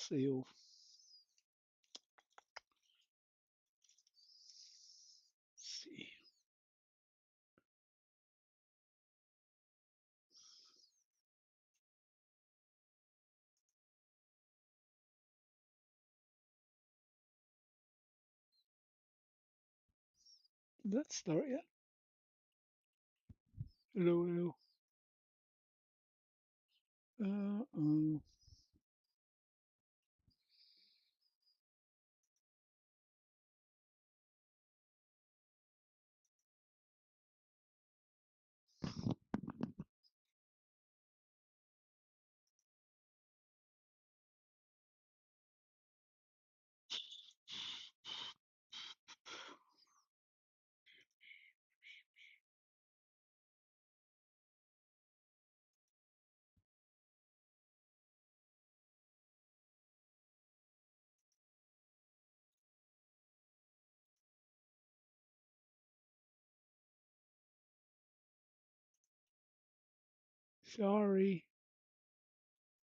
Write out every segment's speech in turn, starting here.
myself. Let's see. Did that start yet? Hello, hello. Uh, sorry.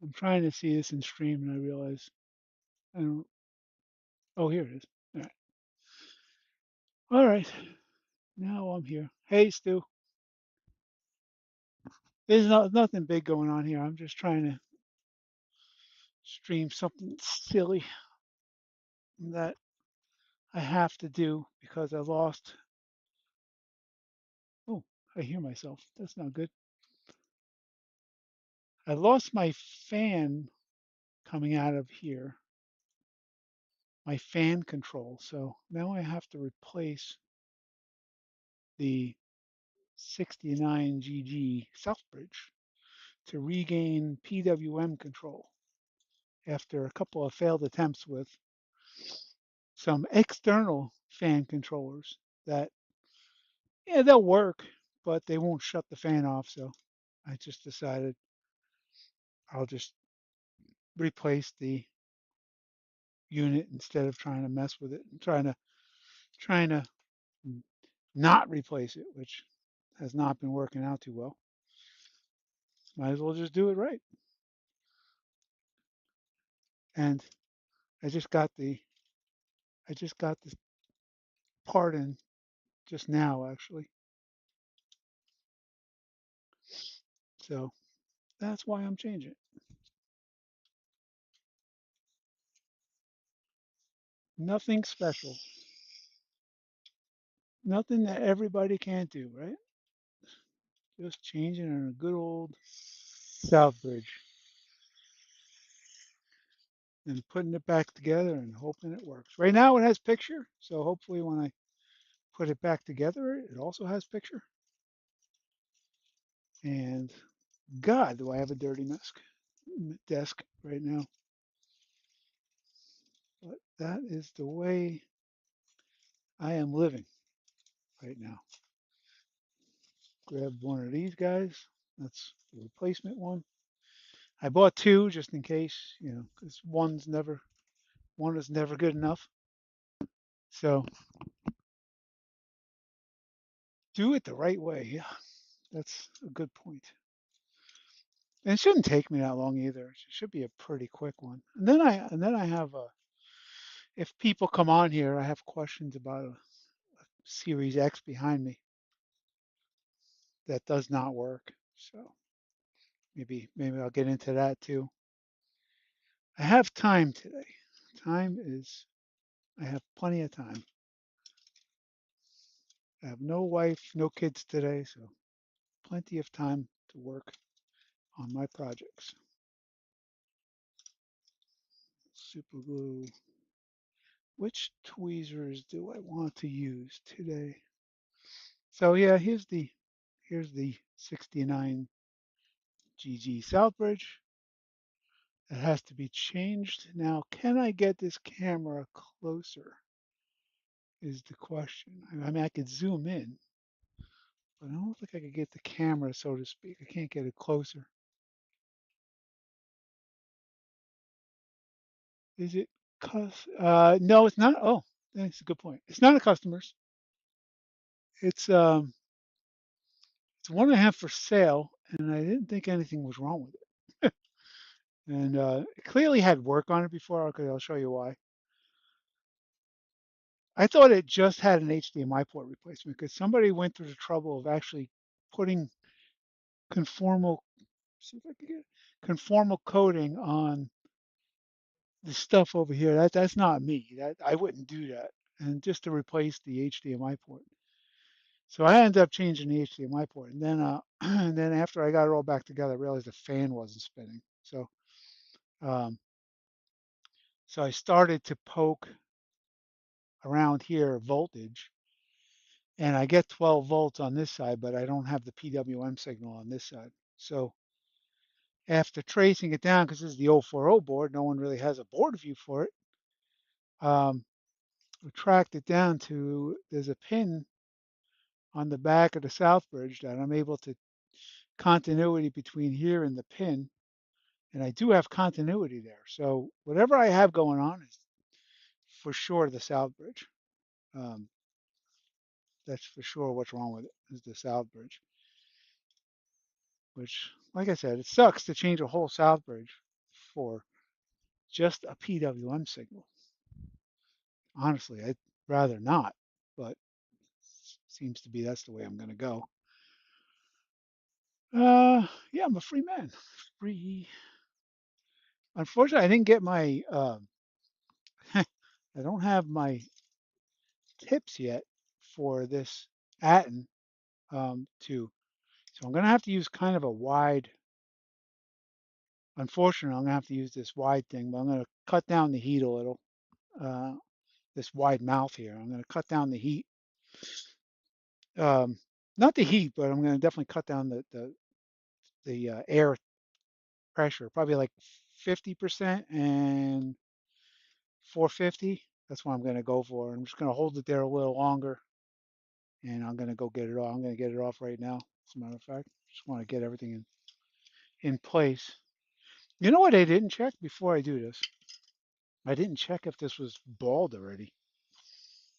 I'm trying to see this in stream and I realize I don't. Oh, here it is. All right. All right. Now I'm here. Hey, Stu. There's nothing big going on here. I'm just trying to stream something silly that I have to do because I lost. Oh, I hear myself. That's not good. I lost my fan coming out of here, my fan control. So now I have to replace the 69GG Southbridge to regain PWM control after a couple of failed attempts with some external fan controllers that, yeah, they'll work, but they won't shut the fan off. So I just decided I'll just replace the unit instead of trying to mess with it and trying to not replace it, which has not been working out too well. Might as well just do it right. And I just got the I just got this part in just now actually. So that's why I'm changing. Nothing special. Nothing that everybody can't do, right? Just changing in a good old Southbridge and putting it back together and hoping it works. Right now it has picture, so hopefully when I put it back together, it also has picture. And God, do I have a dirty desk right now. But that is the way I am living right now. Grab one of these guys. That's the replacement one. I bought two just in case, because one is never good enough. So do it the right way. Yeah, that's a good point. And it shouldn't take me that long either. It should be a pretty quick one. And then I have if people come on here, I have questions about a Series X behind me that does not work. So maybe I'll get into that too. I have time today. Time is I have plenty of time. I have no wife, no kids today, so plenty of time to work on my projects. Super glue. Which tweezers do I want to use today? So yeah, here's the 69 GG Southbridge. It has to be changed. Now, can I get this camera closer? Is the question. I mean, I could zoom in, but I don't think I could get the camera, so to speak. I can't get it closer. Is it no, it's not. Oh, that's a good point. It's not a customer's. It's one I have for sale, and I didn't think anything was wrong with it. And it clearly had work on it before. Okay, I'll show you why. I thought it just had an HDMI port replacement because somebody went through the trouble of actually putting conformal, see if I can get conformal coating on the stuff over here. That's not me. That I wouldn't do that. And just to replace the HDMI port. So I ended up changing the HDMI port, and then and then after I got it all back together, I realized the fan wasn't spinning. Um, so I started to poke around here voltage, and I get 12 volts on this side, but I don't have the PWM signal on this side. So after tracing it down, because this is the 040 board, no one really has a board view for it. We tracked it down to there's a pin on the back of the Southbridge that I'm able to continuity between here and the pin, and I do have continuity there. So whatever I have going on is for sure the Southbridge. Um, that's for sure what's wrong with it is the Southbridge. Which, like I said, it sucks to change a whole Southbridge for just a PWM signal. Honestly, I'd rather not, but seems to be that's the way I'm going to go. Yeah, I'm a free man. Free. Unfortunately, I didn't get my. I don't have my tips yet for this Atten to. So I'm going to have to use kind of a wide. Unfortunately, I'm going to have to use this wide thing, but I'm going to cut down the heat a little. Uh, this wide mouth here. I'm going to cut down the heat. Um, not the heat, but I'm going to definitely cut down the air pressure, probably like 50% and 450. That's what I'm going to go for. I'm just going to hold it there a little longer, and I'm going to go get it off. I'm going to get it off right now. As a matter of fact, just want to get everything in place. You know what I didn't check before I do this? I didn't check if this was bald already.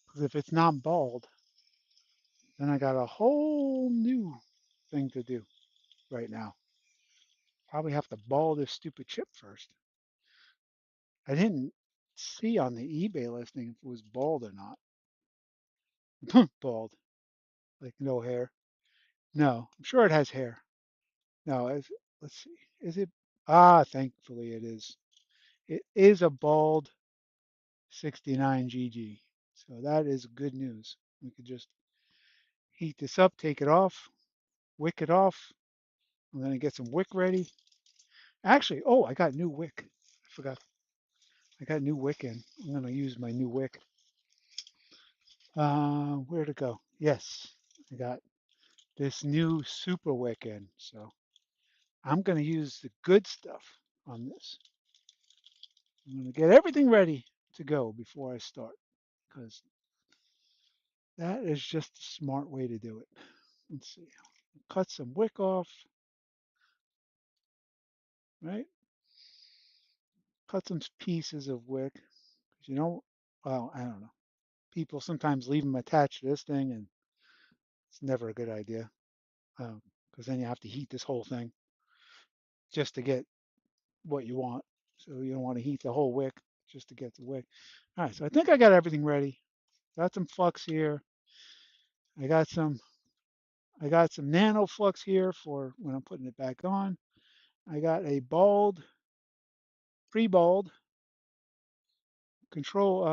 Because if it's not bald, then I got a whole new thing to do right now. Probably have to ball this stupid chip first. I didn't see on the eBay listing if it was bald or not. Bald, like no hair. No, I'm sure it has hair. No, let's see. Is it? Ah, thankfully it is. It is a bald 69GG. So that is good news. We could just heat this up, take it off, wick it off. I'm going to get some wick ready. Actually, oh, I got new wick. I forgot. I got new wick in. I'm going to use my new wick. Where to go? Yes, I got this new super wick in. So I'm going to use the good stuff on this. I'm going to get everything ready to go before I start because that is just a smart way to do it. Let's see. Cut some wick off, right? Cut some pieces of wick. 'Cause you know, well, I don't know. People sometimes leave them attached to this thing, and it's never a good idea because then you have to heat this whole thing just to get what you want. So you don't want to heat the whole wick just to get the wick. All right, so I think I got everything ready. Got some flux here. I got some I got some nano flux here for when I'm putting it back on. I got a bald, pre-bald control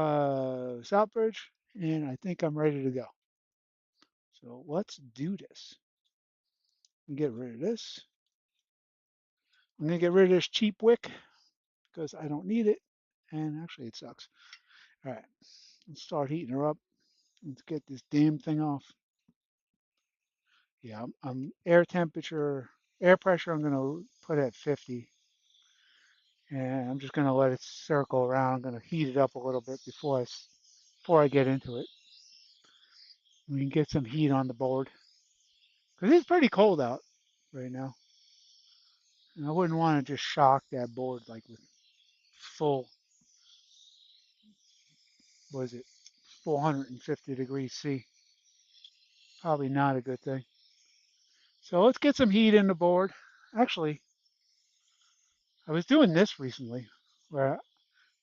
Southbridge, and I think I'm ready to go. So let's do this. Get rid of this. I'm gonna get rid of this cheap wick because I don't need it, and actually it sucks. All right, let's start heating her up. Let's get this damn thing off. Yeah, I'm air temperature, air pressure. I'm gonna put at 50, and I'm just gonna let it circle around. I'm gonna heat it up a little bit before I get into it. We can get some heat on the board because it's pretty cold out right now, and I wouldn't want to just shock that board like with full, was it 450 degrees C? Probably not a good thing. So let's get some heat in the board. Actually, I was doing this recently, where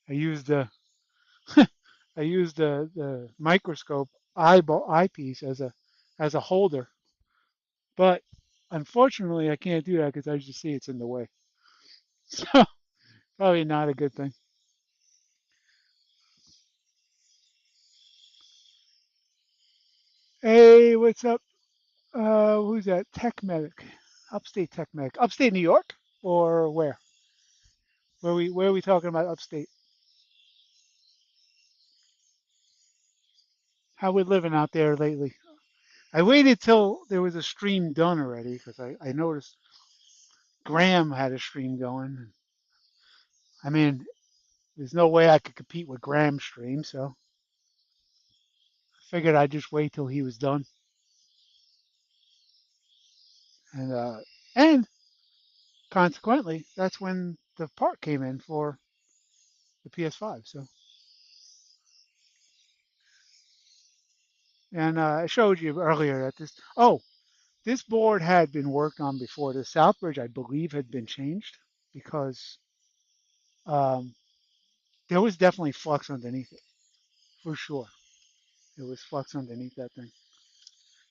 I used the I used the microscope eyepiece as a holder, but unfortunately I can't do that because I just see it's in the way. So probably not a good thing. Hey, what's up? Who's that? Tech Medic, Upstate Tech Medic, Upstate New York, or where? Where are we talking about upstate? How we living out there lately? I waited till there was a stream done already because I noticed Graham had a stream going. I mean, there's no way I could compete with Graham's stream, so I figured I'd just wait till he was done. And and consequently, that's when the part came in for the PS5. So, and I showed you earlier that this board had been worked on before. The Southbridge, I believe, had been changed because um, there was definitely flux underneath it for sure. There was flux underneath that thing.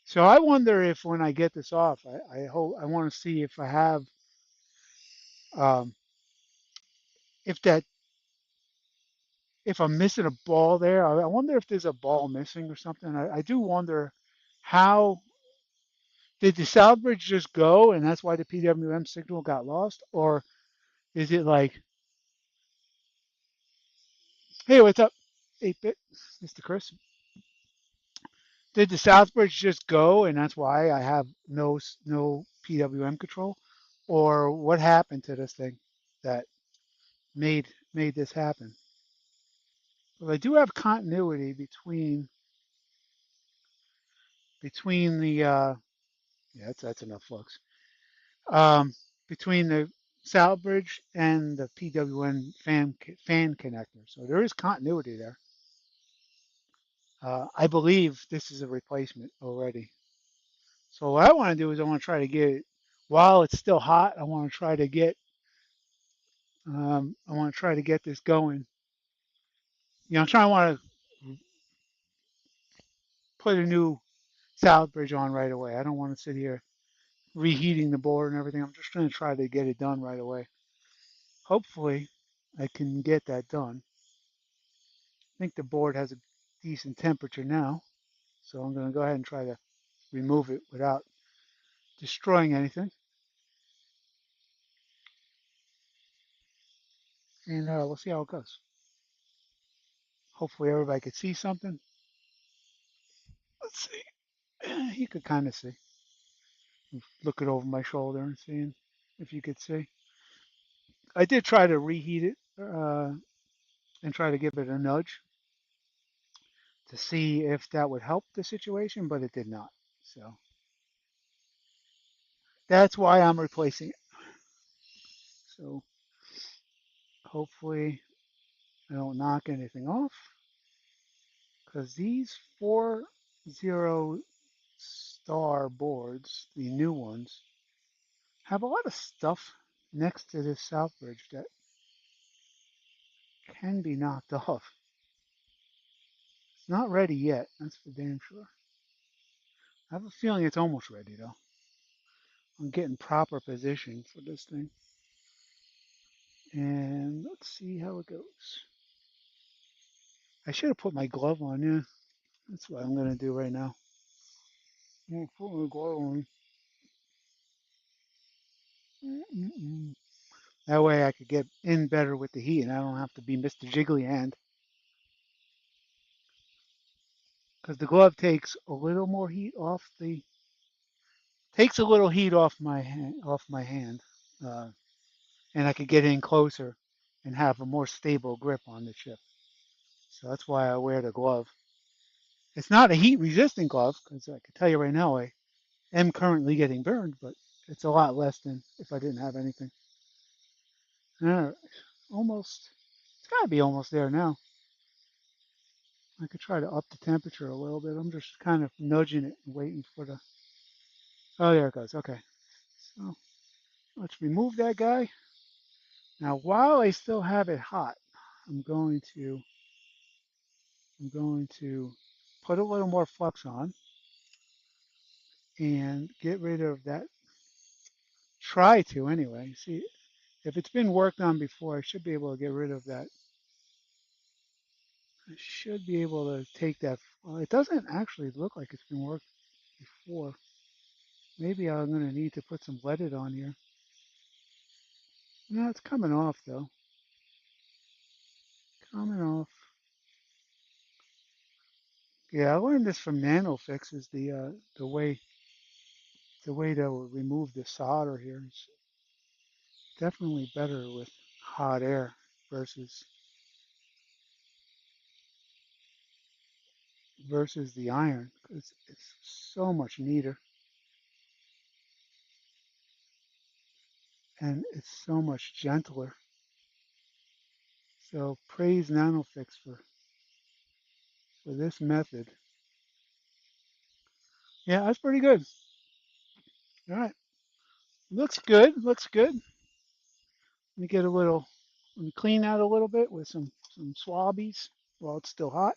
So I wonder if when I get this off, I want to see if I have um, if that if I'm missing a ball there. I wonder if there's a ball missing or something. I do wonder how did the Southbridge just go and that's why the PWM signal got lost, or is it like, hey, what's up, 8-bit, Mr. Chris? Did the Southbridge just go and that's why I have no PWM control, or what happened to this thing that made this happen? Well, I do have continuity between the yeah, that's enough flux. Um, between the Southbridge and the PWM fan connector, so there is continuity there. I believe this is a replacement already. So what I want to do is I want to try to get it while it's still hot. I want to try to get this going. You know, I'm trying to want to put a new Southbridge on right away. I don't want to sit here reheating the board and everything. I'm just going to try to get it done right away. Hopefully, I can get that done. I think the board has a decent temperature now, so I'm going to go ahead and try to remove it without destroying anything. And we'll see how it goes. Hopefully, everybody could see something. Let's see. You could kind of see. Looking over my shoulder and seeing if you could see. I did try to reheat it and try to give it a nudge to see if that would help the situation, but it did not. So that's why I'm replacing it. So hopefully I don't knock anything off because these 4-0 star boards, the new ones, have a lot of stuff next to this Southbridge that can be knocked off. It's not ready yet, that's for damn sure. I have a feeling it's almost ready though. I'm getting proper position for this thing. And let's see how it goes. I should have put my glove on, yeah. That's what I'm gonna do right now. I'm gonna put my glove on. That way I could get in better with the heat and I don't have to be Mr. Jiggly Hand. Because the glove takes a little heat off my hand. Uh, and I could get in closer and have a more stable grip on the chip. So that's why I wear the glove. It's not a heat resistant glove because I can tell you right now I am currently getting burned, but it's a lot less than if I didn't have anything. Almost, it's got to be almost there now. I could try to up the temperature a little bit. I'm just kind of nudging it and waiting for the. Oh, there it goes. Okay. So let's remove that guy. Now, while I still have it hot, I'm going to I'm going to put a little more flux on and get rid of that. Try to anyway. See, if it's been worked on before, I should be able to get rid of that. I should be able to take that. Well, it doesn't actually look like it's been worked before. Maybe I'm going to need to put some leaded on here. No, it's coming off though. Coming off. Yeah, I learned this from NanoFix. Is the way to remove the solder here is definitely better with hot air versus the iron because it's so much neater and it's so much gentler. So praise NanoFix for this method. Yeah, that's pretty good. All right, looks good. Looks good. Let me get a little. Let me clean out a little bit with some swabbies while it's still hot.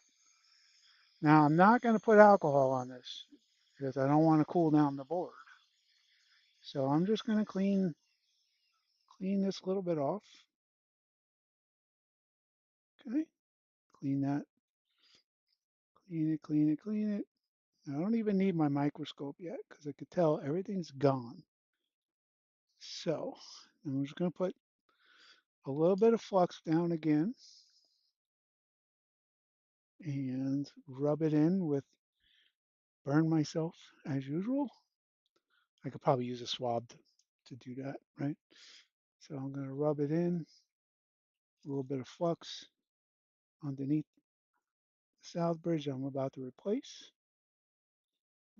Now I'm not going to put alcohol on this because I don't want to cool down the board. So I'm just going to clean this a little bit off. Okay, clean that. Clean it, clean it, clean it. I don't even need my microscope yet because I could tell everything's gone. So I'm just going to put a little bit of flux down again and rub it in with burn myself as usual. I could probably use a swab to do that, right? So I'm going to rub it in, a little bit of flux underneath the Southbridge I'm about to replace.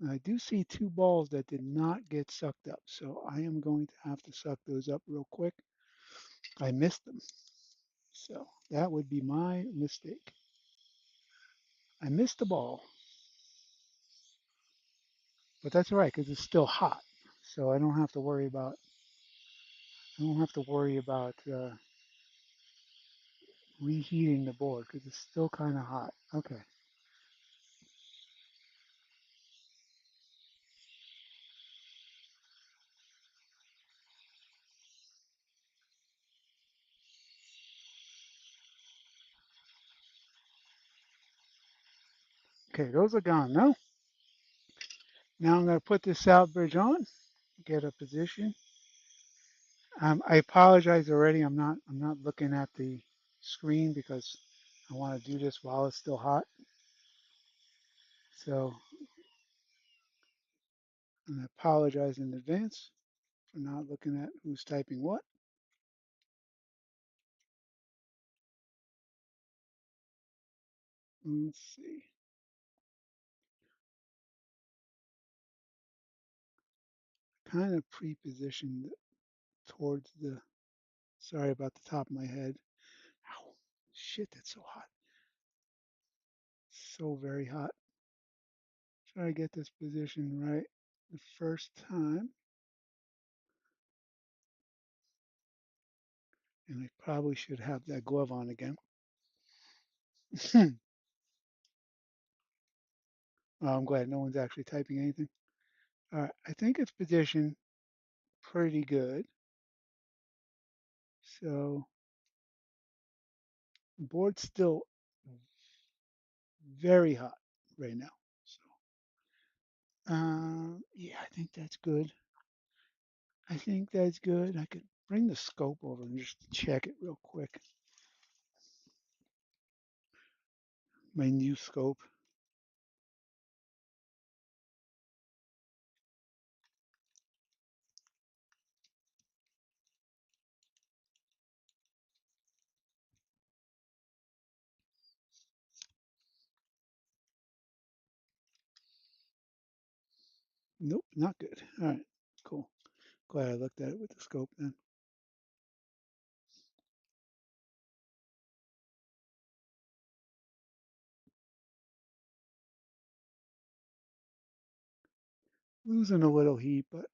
And I do see two balls that did not get sucked up, so I am going to have to suck those up real quick. I missed them, so that would be my mistake. I missed the ball, but that's all right because it's still hot, so I don't have to worry about reheating the board because it's still kind of hot. Okay. Okay, those are gone now. Now I'm going to put this South Bridge on, get a position. I apologize already. I'm not looking at the screen because I want to do this while it's still hot. So I apologize in advance for not looking at who's typing what. Let's see. Kind of pre-positioned towards the. Sorry about the top of my head. Ow, shit, that's so hot. So very hot. Try to get this position right the first time. And I probably should have that glove on again. Well, I'm glad no one's actually typing anything. All right, I think it's positioned pretty good. So the board's still very hot right now. So yeah, I think that's good. I think that's good. I could bring the scope over and just check it real quick. My new scope. Nope, not good. All right, cool. Glad I looked at it with the scope then. losing a little heat, but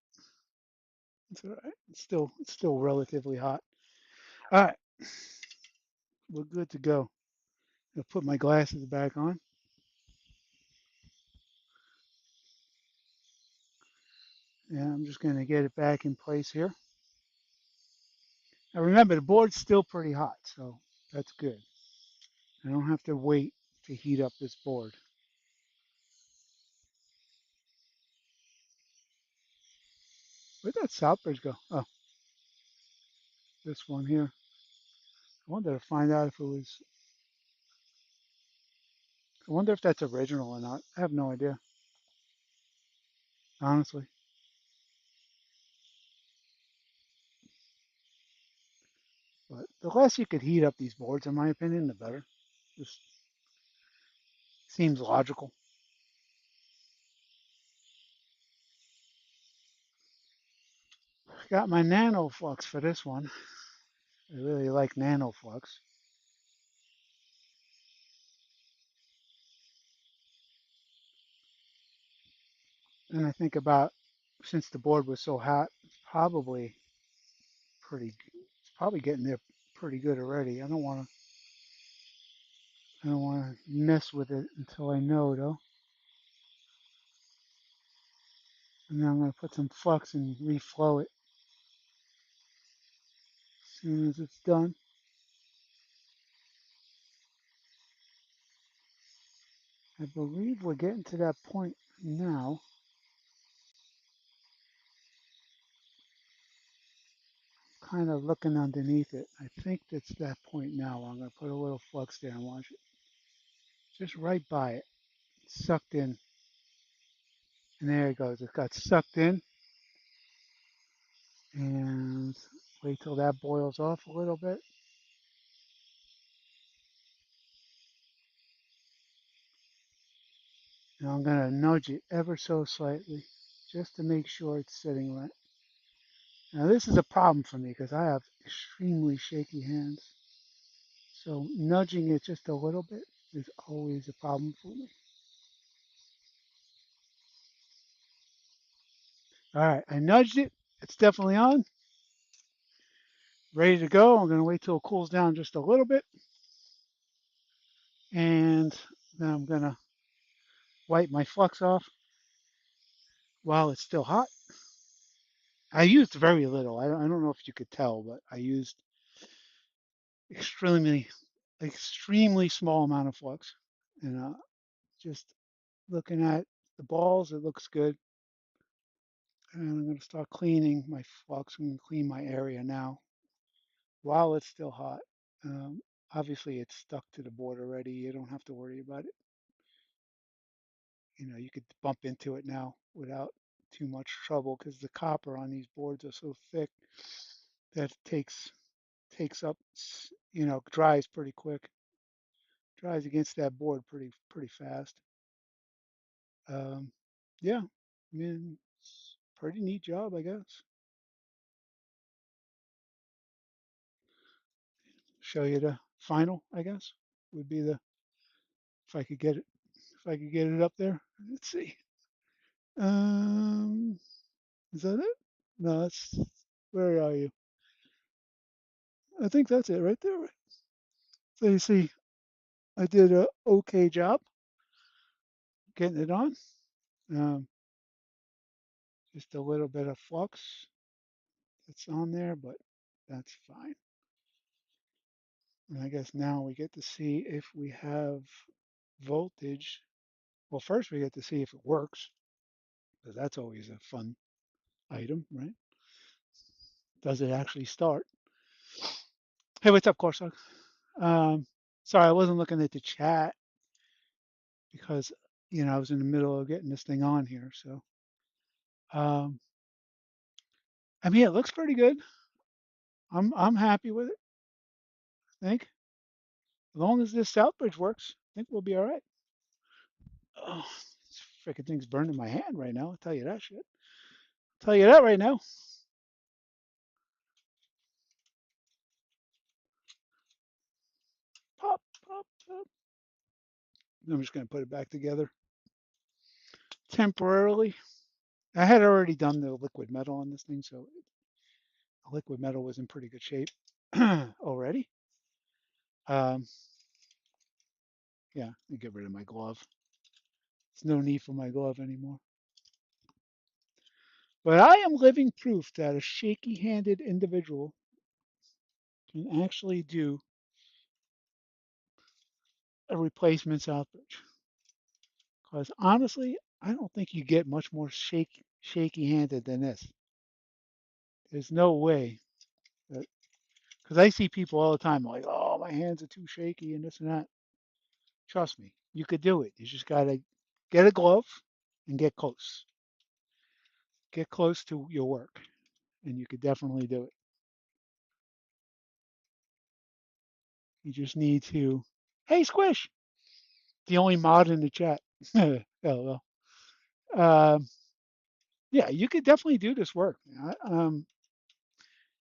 it's all right. It's still relatively hot. All right, we're good to go. I'll put my glasses back on. And I'm just going to get it back in place here. Now remember, the board's still pretty hot, so that's good. I don't have to wait to heat up this board. Where'd that Southbridge go? Oh, this one here. I wanted to find out if it was, I wonder if that's original or not. I have no idea, honestly. But the less you could heat up these boards, in my opinion, the better. Just seems logical. Got my nano flux for this one. I really like nano flux. And I think about, since the board was so hot, it's probably it's probably getting there pretty good already. I don't want to mess with it until I know though. And then I'm going to put some flux and reflow it as soon as it's done. I believe we're getting to that point now. Kind of looking underneath it. I think that's that point now. I'm going to put a little flux there and watch it. Just right by it. Sucked in. And there it goes. It got sucked in. And wait till that boils off a little bit. And I'm going to nudge it ever so slightly just to make sure it's sitting right. Now this is a problem for me because I have extremely shaky hands. So nudging it just a little bit is always a problem for me. All right, I nudged it. It's definitely on. Ready to go. I'm going to wait till it cools down just a little bit. And then I'm going to wipe my flux off while it's still hot. I used very little. I don't know if you could tell, but I used extremely, extremely small amount of flux. And just looking at the balls, it looks good. And I'm going to start cleaning my flux. I'm going to clean my area now while it's still hot. Um, Obviously, it's stuck to the board already. You don't have to worry about it. You could bump into it now without too much trouble because the copper on these boards are so thick that it takes up, dries pretty quick. Dries against that board pretty fast. Um, yeah, I mean, it's a pretty neat job, I guess. Show you the final, I guess, would be the if I could get it up there. Let's see. Um, is that it? No, that's where are you? I think that's it right there. So you see, I did a okay job getting it on. Um, just a little bit of flux that's on there, but that's fine. And I guess now we get to see if we have voltage. Well, first we get to see if it works, because that's always a fun item, right? Does it actually start? Hey, what's up, Corsac? Um, Sorry, I wasn't looking at the chat because I was in the middle of getting this thing on here. So, um, I mean, it looks pretty good. I'm happy with it. I think as long as this Southbridge works, I think we'll be all right. Oh, this freaking thing's burning my hand right now. I'll tell you that shit. I'll tell you that right now. Pop, pop, pop. I'm just gonna put it back together temporarily. I had already done the liquid metal on this thing, so the liquid metal was in pretty good shape already. Um, yeah, let me get rid of my glove. There's no need for my glove anymore. But I am living proof that a shaky-handed individual can actually do a replacement Southbridge. Because honestly, I don't think you get much more shaky-handed than this. There's no way. Because I see people all the time like, oh, my hands are too shaky and this and that. Trust me, you could do it. You just gotta get a glove and get close. Get close to your work, and you could definitely do it. You just need to. Hey, Squish, the only mod in the chat. LOL. Um, yeah, you could definitely do this work. You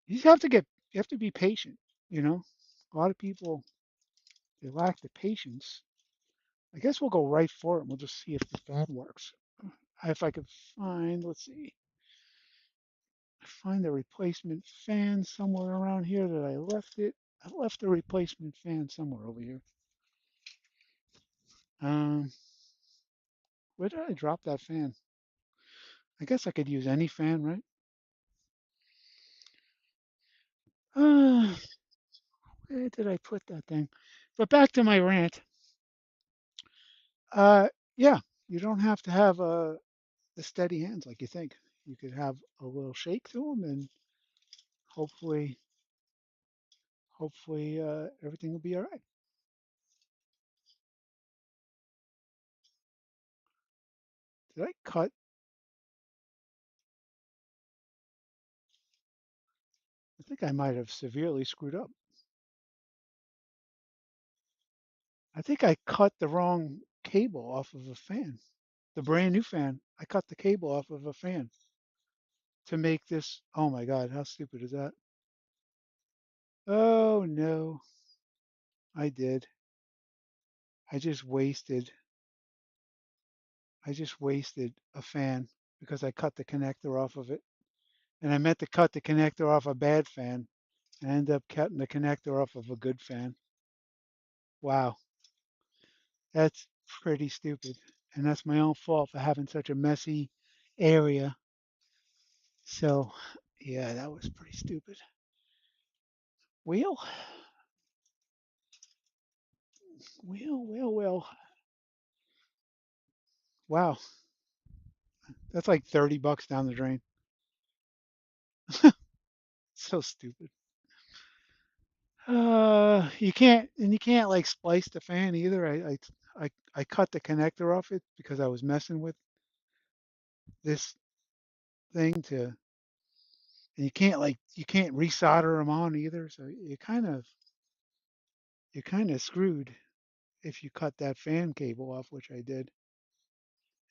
just have to get. You have to be patient. You know, a lot of people they lack the patience. I guess we'll go right for it. And we'll just see if the fan works. If I could find, let's see, find the replacement fan somewhere around here that I left it. I left the replacement fan somewhere over here. Um, where did I drop that fan? I guess I could use any fan, right? Uh, where did I put that thing? But back to my rant. Uh, yeah, you don't have to have the steady hands like you think. You could have a little shake to them, and hopefully, hopefully, everything will be all right. Did I cut? I think I might have severely screwed up. I think I cut the wrong cable off of a fan. The brand new fan. I cut the cable off of a fan to make this. Oh my God, how stupid is that? Oh no, I did. I just wasted. I just wasted a fan because I cut the connector off of it. And I meant to cut the connector off a bad fan. I ended up cutting the connector off of a good fan. Wow, that's pretty stupid. And that's my own fault for having such a messy area. So, yeah, that was pretty stupid. Well, well. Wow, that's like $30 down the drain. So stupid. You can't like splice the fan either. I cut the connector off it because I was messing with this thing to, and you can't resolder them on either. So you're kind of screwed if you cut that fan cable off, which I did.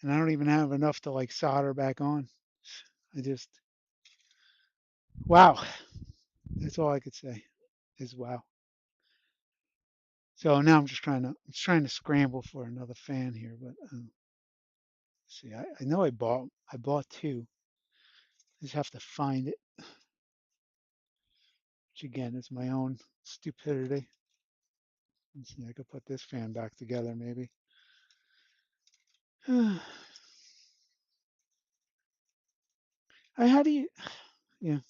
And I don't even have enough to like solder back on. I just, wow. That's all I could say is wow. So now I'm trying to scramble for another fan here, but see, I know I bought two. I just have to find it, which again is my own stupidity. Let's see, I could put this fan back together maybe. How do you, yeah,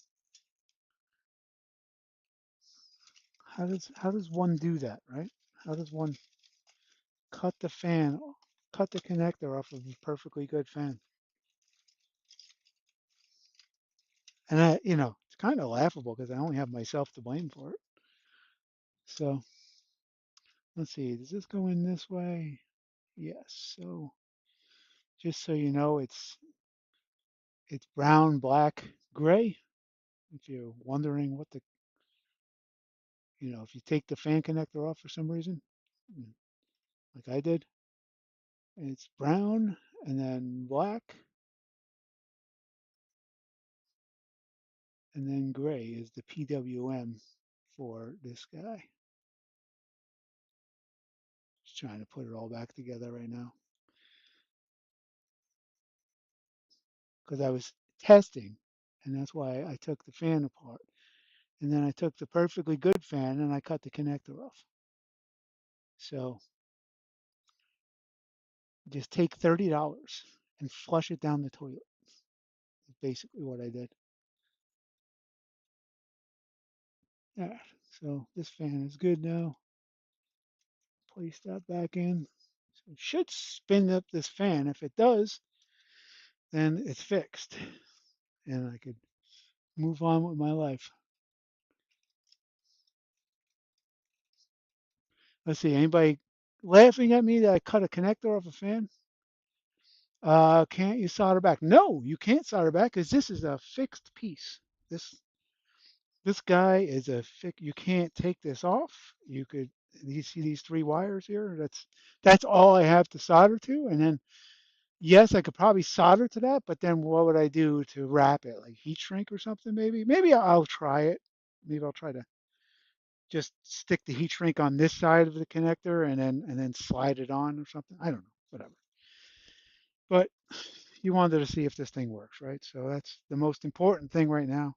how does one do that, right? How does one cut the fan, cut the connector off of a perfectly good fan? And it's kind of laughable because I only have myself to blame for it. So let's see, does this go in this way? Yes. So just so you know, it's brown, black, gray. If you're wondering what if you take the fan connector off for some reason, mm, like I did, it's brown and then black and then gray is the PWM for this guy. Just trying to put it all back together right now. because I was testing, and that's why I took the fan apart. And then I took the perfectly good fan and I cut the connector off. So just take $30 and flush it down the toilet. Is basically what I did. Yeah. So this fan is good now. Place that back in. So it should spin up this fan. If it does, then it's fixed, and I could move on with my life. Let's see. Anybody laughing at me that I cut a connector off a fan? Can't you solder back? No, you can't solder back because this is a fixed piece. This this guy is a fix. You can't take this off. You could. You see these three wires here? That's all I have to solder to. And then yes, I could probably solder to that, but then what would I do to wrap it? Like heat shrink or something? Maybe I'll try it. Maybe I'll try to just stick the heat shrink on this side of the connector and then slide it on or something. I don't know. Whatever. But you wanted to see if this thing works, right? So that's the most important thing right now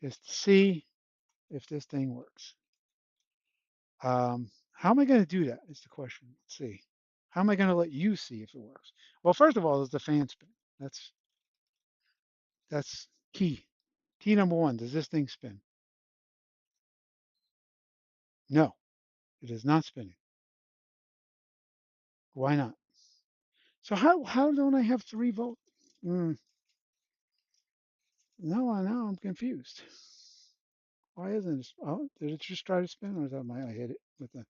is to see if this thing works. How am I going to do that is the question. Let's see. How am I going to let you see if it works? Well, first of all, there's the fan spin. That's that's key. Key number one. Does this thing spin? No, it is not spinning. Why not? So how don't I have 3 volt? Mm, no, now I'm confused. Why isn't it? Oh, did it just try to spin, or is that I hit it with the?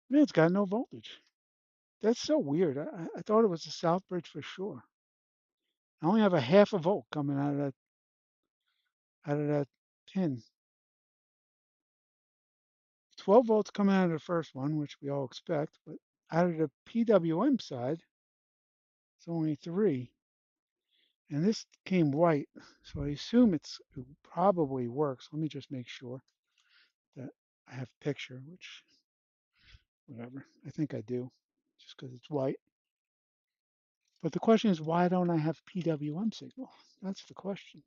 Man, it's got no voltage. That's so weird. I thought it was a Southbridge for sure. I only have a half a volt coming out of that pin. 12 volts coming out of the first one, which we all expect, but out of the PWM side, it's only 3. And this came white, so I assume it probably works. Let me just make sure that I have a picture, which, whatever, I think I do, just because it's white. But the question is, why don't I have PWM signal? That's the question.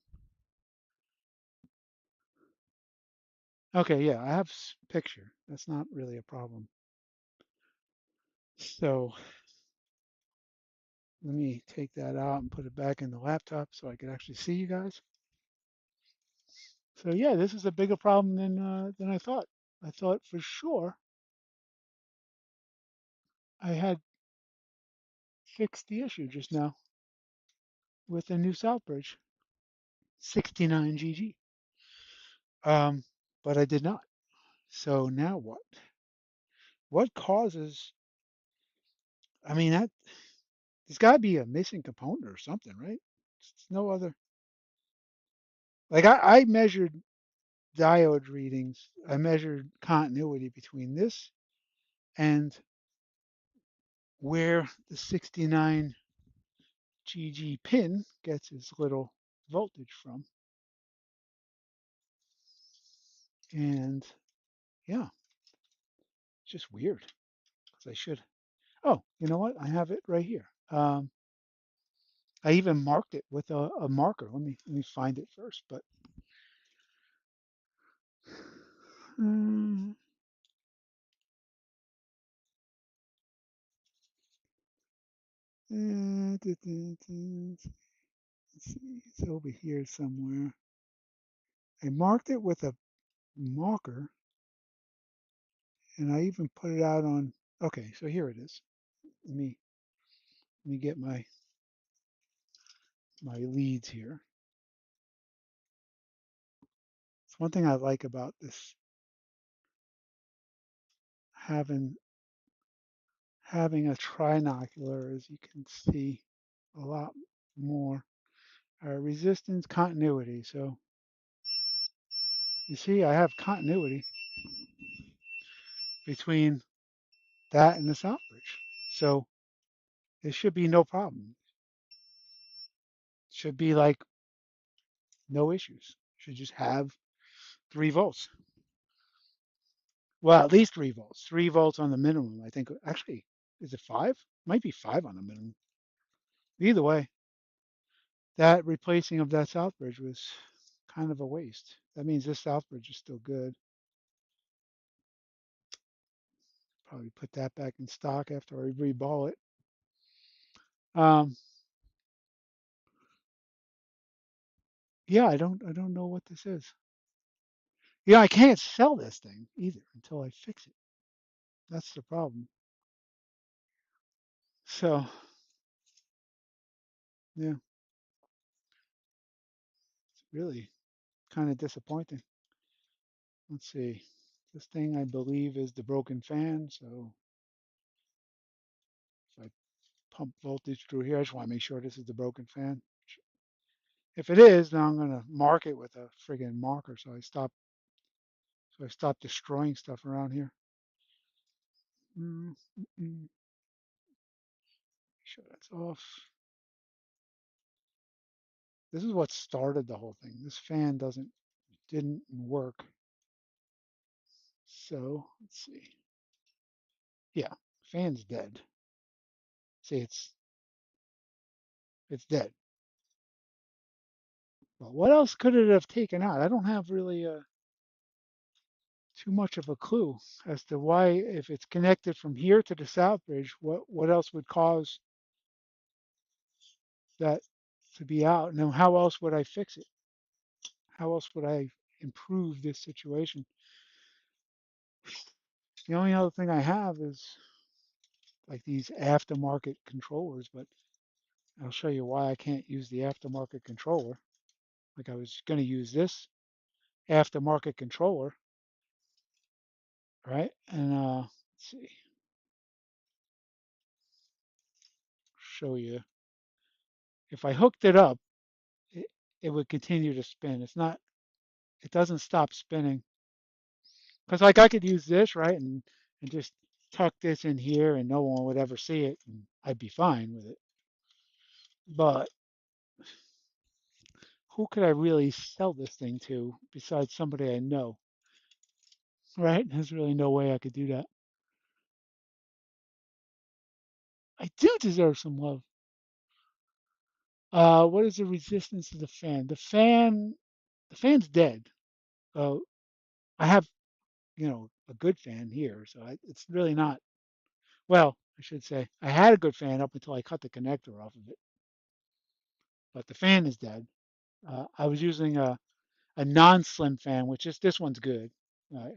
Okay, yeah, I have picture. That's not really a problem. So let me take that out and put it back in the laptop so I can actually see you guys. So yeah, this is a bigger problem than I thought. I thought for sure I had fixed the issue just now with the new Southbridge 69GG. Um, but I did not. So now what? What causes? I mean, there's got to be a missing component or something, right? It's no other. Like I measured diode readings. I measured continuity between this and where the 69GG pin gets its little voltage from. And yeah, it's just weird because I should. Oh, you know what? I have it right here. I even marked it with a marker. Let me find it first. But um, let's see, it's over here somewhere. I marked it with a marker, and I even put it out on. Okay, so here it is. Let me let me get my leads here. It's one thing I like about this having having a trinocular is you can see a lot more resistance continuity. So you see, I have continuity between that and the Southbridge. So it should be no problem. Should be like no issues. Should just have 3 volts. Well, at least 3 volts. 3 volts on the minimum. I think actually Is it 5? Might be 5 on the minimum. Either way, that replacing of that Southbridge was kind of a waste. That means this Southbridge is still good. Probably put that back in stock after I reball it. Um, yeah, I don't know what this is. Yeah, I can't sell this thing either until I fix it. That's the problem. So yeah, it's really kind of disappointing. Let's see. This thing I believe is the broken fan. So if I pump voltage through here, I just want to make sure this is the broken fan. If it is, then I'm gonna mark it with a friggin' marker so I stop destroying stuff around here. Mm, mm, mm. Sure that's off. This is what started the whole thing. This fan didn't work. So let's see. Yeah, fan's dead. See, it's dead. But what else could it have taken out? I don't have really too much of a clue as to why, if it's connected from here to the Southbridge, what else would cause that to be out? Now, how else would I fix it? How else would I improve this situation? The only other thing I have is like these aftermarket controllers, but I'll show you why I can't use the aftermarket controller. Like I was going to use this aftermarket controller, right? And let's see, show you. If I hooked it up, it, it would continue to spin. It doesn't stop spinning. Because like I could use this, right, and just tuck this in here and no one would ever see it and I'd be fine with it. But who could I really sell this thing to besides somebody I know, right? There's really no way I could do that. I do deserve some love. What is the resistance to the fan? The fan's dead. So I have, a good fan here, so it's really not. Well, I should say I had a good fan up until I cut the connector off of it, but the fan is dead. I was using a non-slim fan, which is this one's good.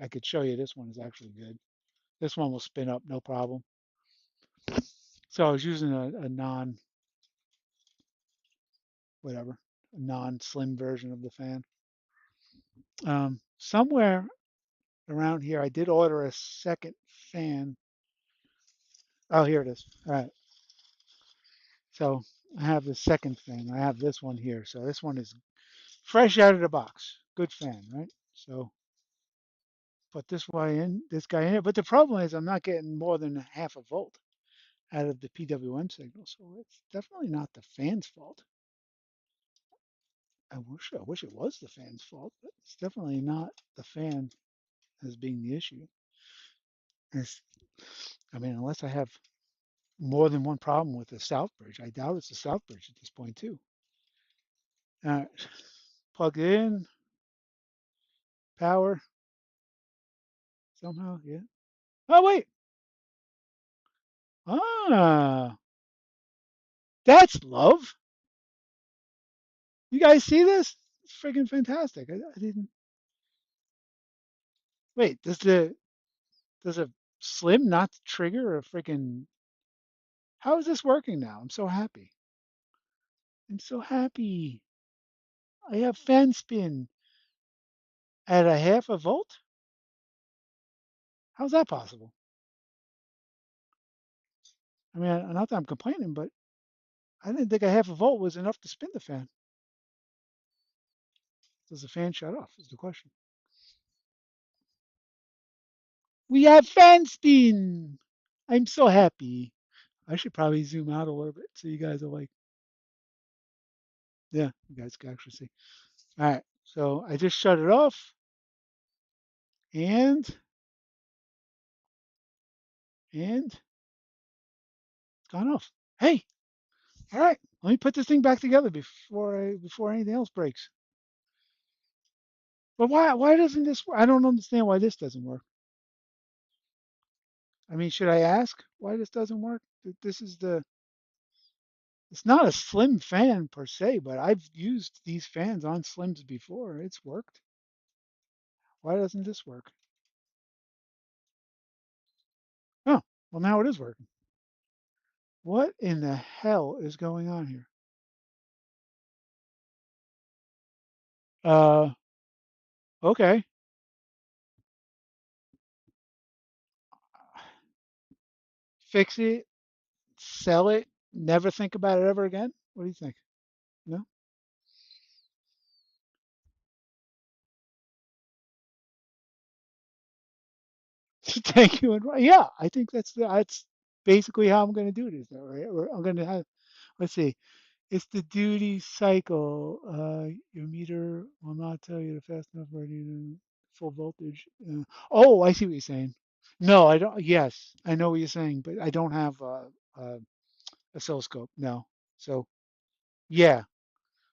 I could show you this one is actually good. This one will spin up no problem. So I was using a whatever, a non-slim version of the fan. Somewhere around here, I did order a second fan. Oh, here it is. All right. So I have the second fan. I have this one here. So this one is fresh out of the box. Good fan, right? So put this guy in it. But the problem is I'm not getting more than half a volt out of the PWM signal. So it's definitely not the fan's fault. I wish it was the fan's fault, but it's definitely not the fan as being the issue. It's, I mean, unless I have more than one problem with the Southbridge, I doubt it's the Southbridge at this point too. All right, plug it in, power somehow, yeah. Oh wait, ah, that's love. You guys see this? It's freaking fantastic. I didn't wait. Does a slim not trigger a freaking? How is this working now? I'm so happy. I'm so happy. I have fan spin at a half a volt. How's that possible? I mean, not that I'm complaining, but I didn't think a half a volt was enough to spin the fan. Does the fan shut off? Is the question. We have fan spin. I'm so happy. I should probably zoom out a little bit so you guys are like, yeah, you guys can actually see. All right, so I just shut it off, and Gone off. Hey, all right. Let me put this thing back together before anything else breaks. But why doesn't this work? I don't understand why this doesn't work. I mean, should I ask why this doesn't work? This is the It's not a slim fan per se, but I've used these fans on slims before. It's worked. Why doesn't this work? Oh, well now it is working. What in the hell is going on here? Uh, okay. Fix it, sell it, never think about it ever again? What do you think? No? Thank you. Yeah, I think that's basically how I'm going to do this. Right? I'm going to have, let's see, it's the duty cycle. Your meter will not tell you the fast enough ready full voltage. Oh, I see what you're saying. No, I don't. Yes, I know what you're saying, but I don't have a oscilloscope. No. So yeah.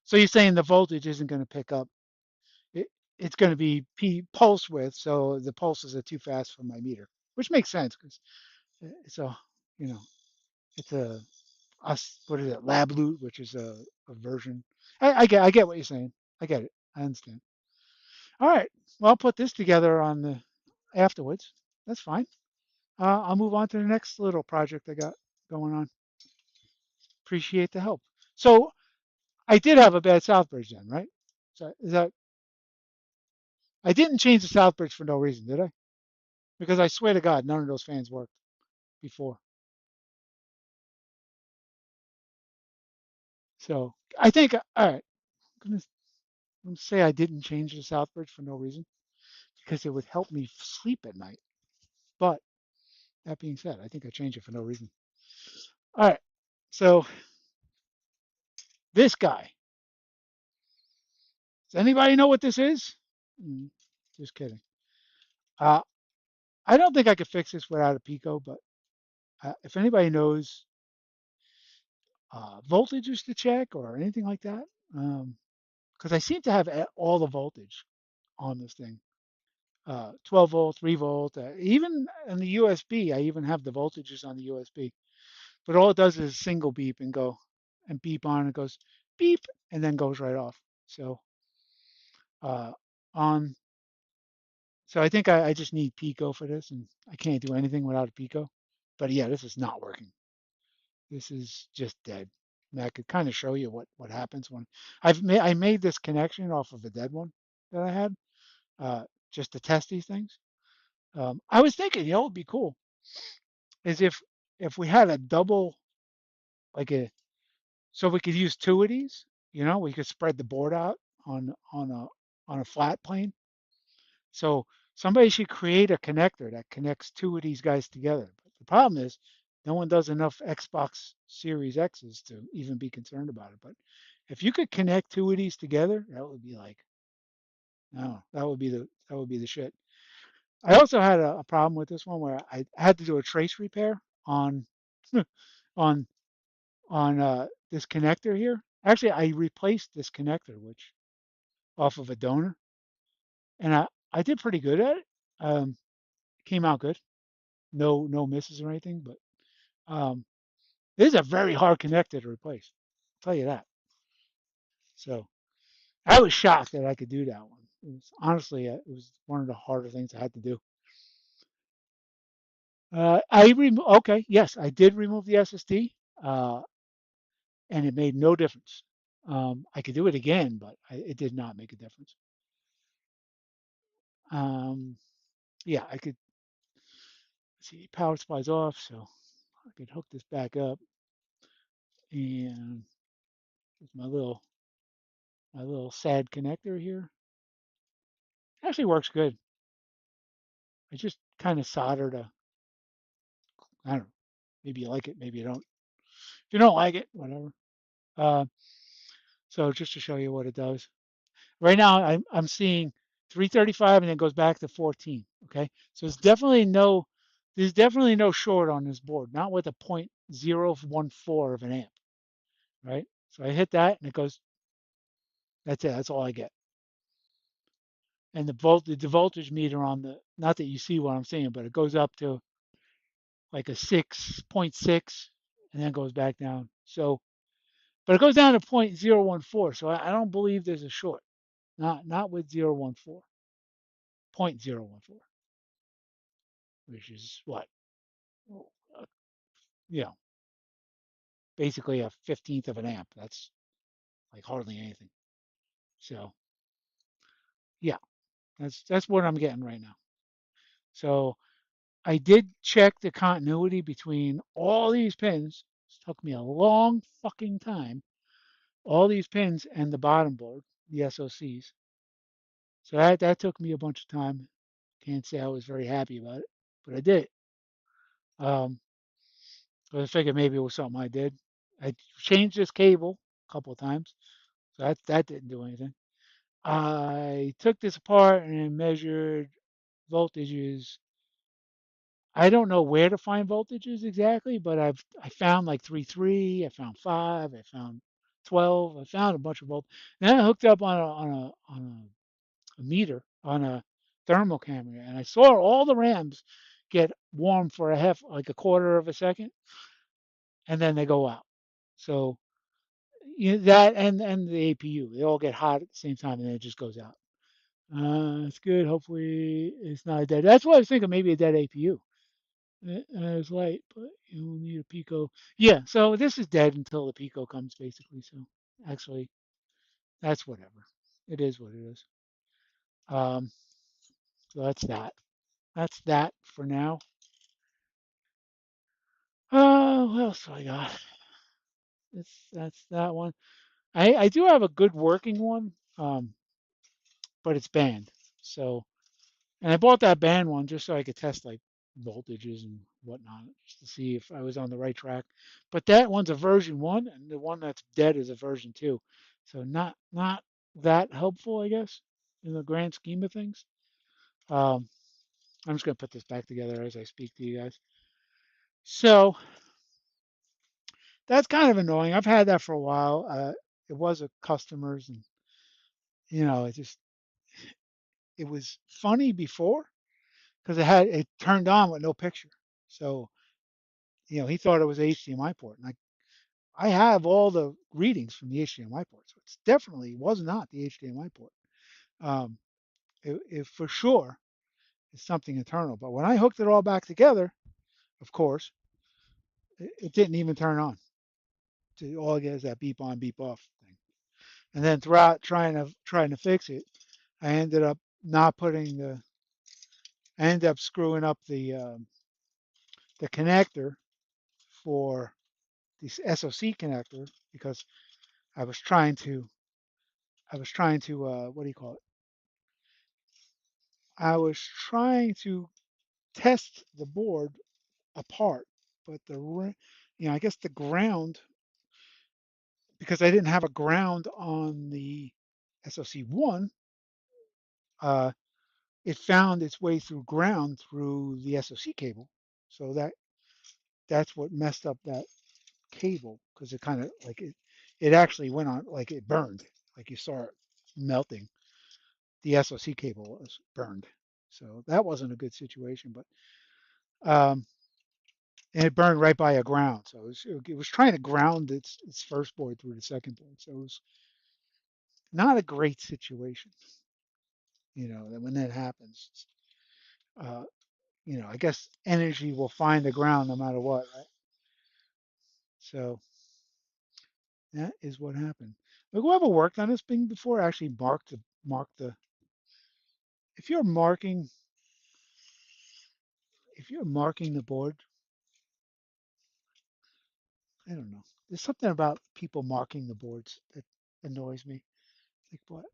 So you're saying the voltage isn't going to pick up. It, it's going to be pulse width, so the pulses are too fast for my meter, which makes sense because it's a, you know, it's a us what is it, lab loot, which is a version. I get what you're saying. I get it. I understand. All right. Well, I'll put this together on the afterwards. That's fine. I'll move on to the next little project I got going on. Appreciate the help. So I did have a bad Southbridge then, right? So is that I didn't change the Southbridge for no reason, did I? Because I swear to God, none of those fans worked before. So I think all right. I'm gonna say I didn't change the Southbridge for no reason because it would help me sleep at night. But that being said, I think I changed it for no reason. All right. So this guy. Does anybody know what this is? Mm, just kidding. Uh, I don't think I could fix this without a Pico, but if anybody knows voltages to check or anything like that, because I seem to have all the voltage on this thing. 12 volt, 3 volt, even in the USB, I even have the voltages on the USB. But all it does is single beep and go and beep on. It goes beep and then goes right off. So uh, on. So I think I just need Pico for this, and I can't do anything without a Pico. But yeah, this is not working. This is just dead. And I could kind of show you what happens when I made this connection off of a dead one that I had uh, just to test these things. I was thinking, what would be cool is if we had a double like a so we could use two of these. We could spread the board out on a flat plane. So somebody should create a connector that connects two of these guys together. But the problem is no one does enough Xbox Series X's to even be concerned about it. But if you could connect two of these together, that would be like, no, that would be the shit. I also had a problem with this one where I had to do a trace repair on on this connector here. Actually, I replaced this connector, which off of a donor, and I did pretty good at it. Came out good. No misses or anything, but this is a very hard connector to replace. I'll tell you that. So I was shocked that I could do that one. Honestly, it was one of the harder things I had to do. Okay, yes, I did remove the SSD, and it made no difference. I could do it again, but it did not make a difference. Um, yeah, I could see power supply's off, so I could hook this back up, and with my little sad connector here. Actually works good. I just kind of soldered I don't know, maybe you like it, maybe you don't. If you don't like it, whatever. Uh, so just to show you what it does. Right now I'm seeing 335 and then it goes back to 14. Okay, so there's definitely no short on this board, not with a 0.014 of an amp, right? So I hit that and it goes, that's it, that's all I get. And the voltage meter on the, not that you see what I'm saying, but it goes up to like a 6.6 and then goes back down. So, but it goes down to 0.014. So I don't believe there's a short. Not with 0.014, 0.014, which is what, uh, you know, basically a 15th of an amp. That's like hardly anything. So yeah, that's what I'm getting right now. So I did check the continuity between all these pins. It took me a long fucking time. All these pins and the bottom board, the SOCs. So that took me a bunch of time. Can't say I was very happy about it, but I did it. Um, so I figured maybe it was something I did. I changed this cable a couple of times, so that didn't do anything. I took this apart and measured voltages. I don't know where to find voltages exactly, but I found like 3.3, I found 5, I found 12, I found a bunch of volts. Then I hooked up on a meter, on a thermal camera, and I saw all the RAMs get warm for a half, like a quarter of a second, and then they go out. So that and the APU, they all get hot at the same time, and then it just goes out. It's good. Hopefully, it's not a dead. That's what I was thinking. Maybe a dead APU. It's light, but you'll need a Pico. Yeah. So this is dead until the Pico comes, basically. So actually, that's whatever. It is what it is. Um, so that's that. That's that for now. What else do I got? That's that one. I do have a good working one, but it's banned. So, and I bought that banned one just so I could test like voltages and whatnot, just to see if I was on the right track. But that one's a version one, and the one that's dead is a version two. So not that helpful, I guess, in the grand scheme of things. Um, I'm just gonna put this back together as I speak to you guys. So that's kind of annoying. I've had that for a while. It was a customers, and it just it was funny before because it turned on with no picture. So he thought it was a HDMI port, and I have all the readings from the HDMI port, so it's definitely was not the HDMI port. Um, it for sure is something internal. But when I hooked it all back together, of course, it didn't even turn on. All it gets is that beep on, beep off thing. And then throughout trying to fix it, I ended up not putting the. I ended up screwing up the connector for the SOC connector because I was trying to what do you call it? I was trying to test the board apart, but I guess the ground, because I didn't have a ground on the SOC1, uh, it found its way through ground through the SOC cable. So that's what messed up that cable because it kind of like it actually went on like it burned, like you saw it melting. The SOC cable was burned, so that wasn't a good situation. But and it burned right by a ground, so it was trying to ground its first board through the second board, so it was not a great situation. That when that happens, uh, I guess energy will find the ground no matter what, right? So that is what happened. Like, whoever worked on this thing before actually mark the if you're marking if you're marking the board, I don't know. There's something about people marking the boards that annoys me. Like, what?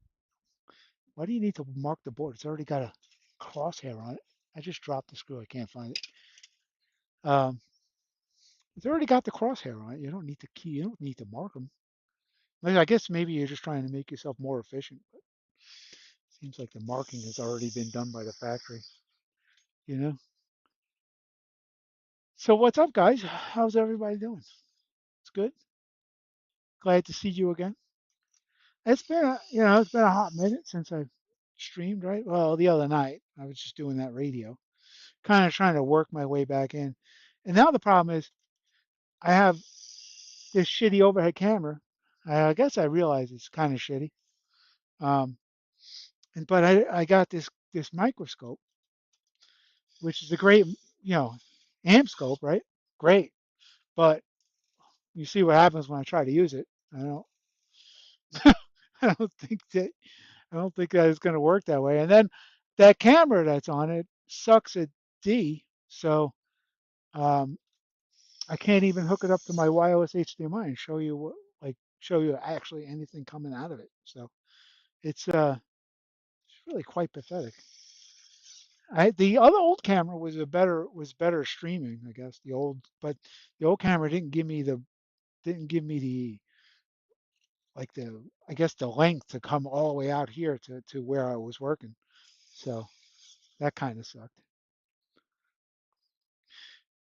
Why do you need to mark the board? It's already got a crosshair on it. I just dropped the screw. I can't find it. Um, it's already got the crosshair on it. You don't need to key. You don't need to mark them. I guess maybe you're just trying to make yourself more efficient. But it seems like the marking has already been done by the factory. You know. So what's up, guys? How's everybody doing? It's good. Glad to see you again. It's been it's been a hot minute since I've streamed, right? Well, the other night I was just doing that radio, kind of trying to work my way back in. And now the problem is I have this shitty overhead camera. I guess I realize it's kind of shitty. Um, but I got this microscope, which is a great, amp scope, right? Great. But you see what happens when I try to use it. I don't I don't think that I don't think that it's going to work that way. And then that camera that's on it sucks at D, so um, I can't even hook it up to my wireless HDMI and show you actually anything coming out of it. So it's really quite pathetic. The other old camera was better streaming, I guess. But the old camera didn't give me the like the I guess the length to come all the way out here to where I was working. So that kind of sucked.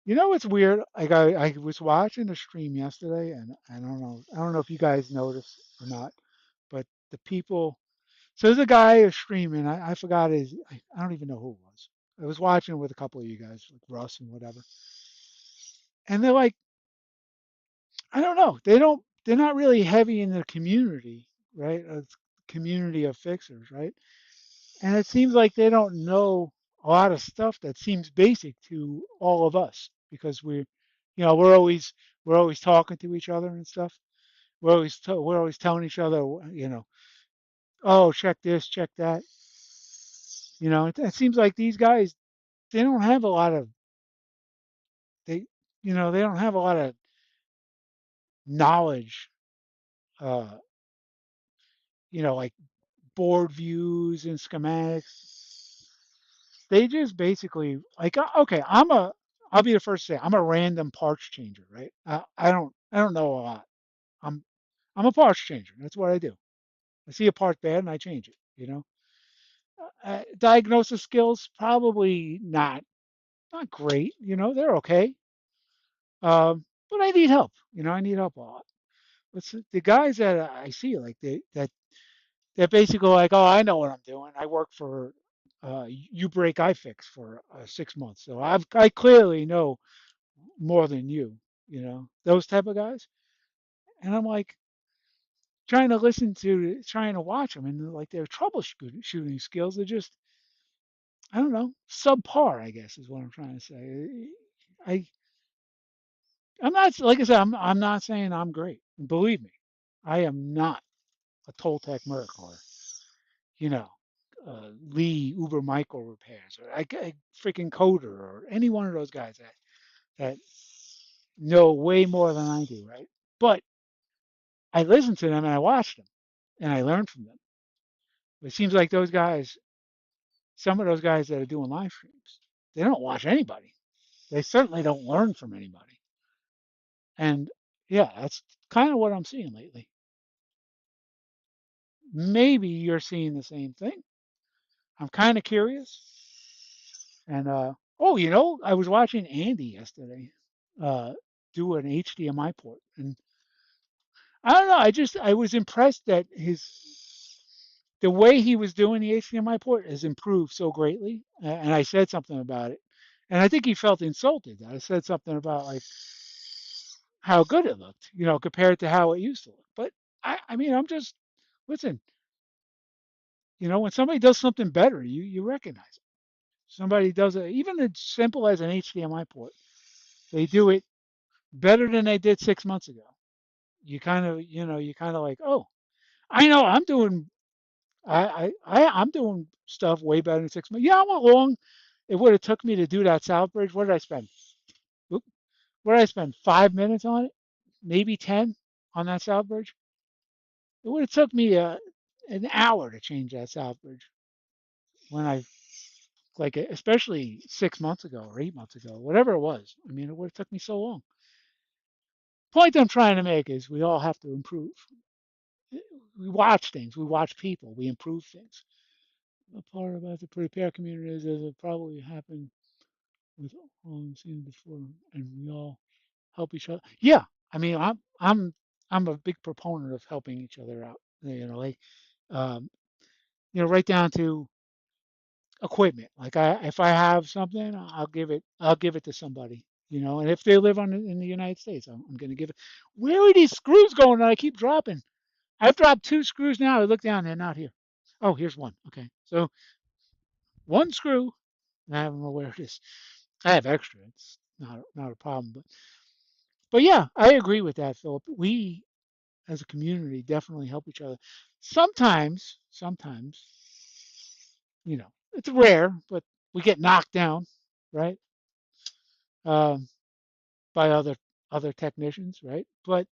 You know what's weird? Like I was watching the stream yesterday, and I don't know if you guys noticed or not, but the people. So there's a guy who's streaming. I forgot I don't even know who it was. I was watching with a couple of you guys, like Russ and whatever, and they're like, I don't know. They're not really heavy in the community, right? Community of fixers, right? And it seems like they don't know a lot of stuff that seems basic to all of us because we're always talking to each other and stuff. We're always telling each other, oh, check this, check that. It seems like these guys they don't have a lot of they they don't have a lot of knowledge, uh, like board views and schematics. They just basically like okay, I'll be the first to say I'm a random parts changer, right? I don't know a lot. I'm I'm a parts changer. That's what I do. I see a part bad and I change it. Diagnosis skills probably not great. They're okay. But I need help. I need help a lot. But the guys that I see like they're basically like, oh, I know what I'm doing. I work for you break iFix for 6 months, so I clearly know more than you. Those type of guys. And I'm like trying to watch them, and like their troubleshooting skills are just I don't know subpar. I guess is what I'm trying to say. I I'm not like I said. I'm not saying I'm great. Believe me, I am not a Toltec Merc or you know, Lee Uber Micro Repairs, or I freaking Coder, or any one of those guys that know way more than I do, right? But I listen to them and I watch them and I learn from them. It seems like some of those guys that are doing live streams, they don't watch anybody. They certainly don't learn from anybody. And yeah, that's kind of what I'm seeing lately. Maybe you're seeing the same thing. I'm kind of curious. And oh, I was watching Andy yesterday uh, do an HDMI port, and I don't know. I was impressed that the way he was doing the HDMI port has improved so greatly. And I said something about it, and I think he felt insulted. I said something about like how good it looked, compared to how it used to look. But I mean, I'm just listen. When somebody does something better, you recognize it. Somebody does it, even as simple as an HDMI port. They do it better than they did 6 months ago. You kind of like, oh, I know I'm doing stuff way better than 6 months. Yeah, how long it would have took me to do that Southbridge? What did I spend? Oop, what did I spend? 5 minutes on it, maybe 10 on that Southbridge. It would have took me an hour to change that Southbridge when I especially 6 months ago or 8 months ago, whatever it was. I mean, it would have took me so long. Point I'm trying to make is we all have to improve. We watch things, we watch people, we improve things. The part about the repair community is it probably happened with all I'm seeing before, and we all help each other. Yeah, I mean, I'm a big proponent of helping each other out. Like um, right down to equipment. Like if I have something, I'll give it to somebody. And if they live in the United States, I'm going to give it. Where are these screws going that I keep dropping? I've dropped two screws now. I look down, they're not here. Oh, here's one. Okay, so one screw, and I don't know where it is. I have extra. It's not a problem, but yeah, I agree with that, Philip. We as a community definitely help each other. Sometimes, it's rare, but we get knocked down, right? Um, by other technicians, right? But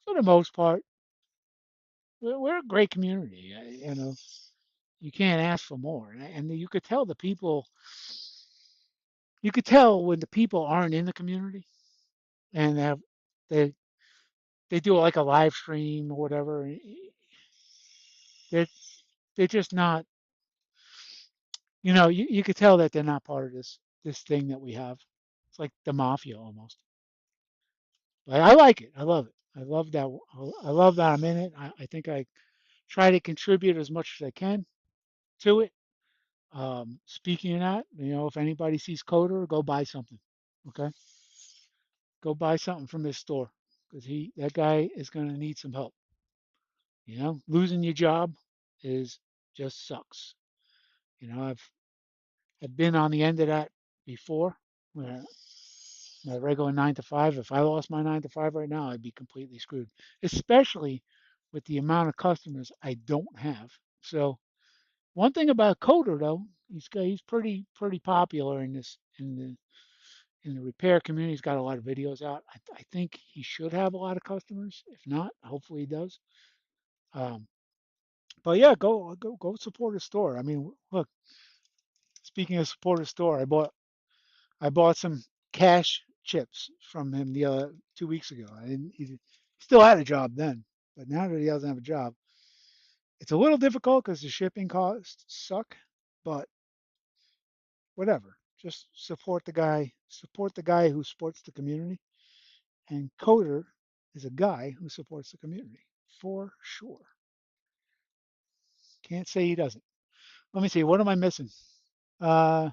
for the most part, we're a great community. You can't ask for more, and you could tell the people. You could tell when the people aren't in the community and they they do like a live stream or whatever. They're they're just not. You could tell that they're not part of this thing that we have. It's like the mafia almost. But I like it. I love it. I love that. I love that I'm in it. I think I try to contribute as much as I can to it. Speaking of that, if anybody sees Coder, go buy something. Okay, go buy something from his store because that guy is going to need some help. Losing your job is just sucks. I've been on the end of that before. Where my regular 9 to 5. If I lost my 9 to 5 right now, I'd be completely screwed. Especially with the amount of customers I don't have. So one thing about Coder though, he's pretty popular in the repair community. He's got a lot of videos out. I think he should have a lot of customers. If not, hopefully he does. Um, but yeah, go support his store. I mean, look, speaking of support his store, I bought some cash chips from him the 2 weeks ago. He still had a job then, but now that he doesn't have a job, it's a little difficult because the shipping costs suck. But whatever, just support the guy. Support the guy who supports the community. And Coder is a guy who supports the community for sure. Can't say he doesn't. Let me see. What am I missing? Uh,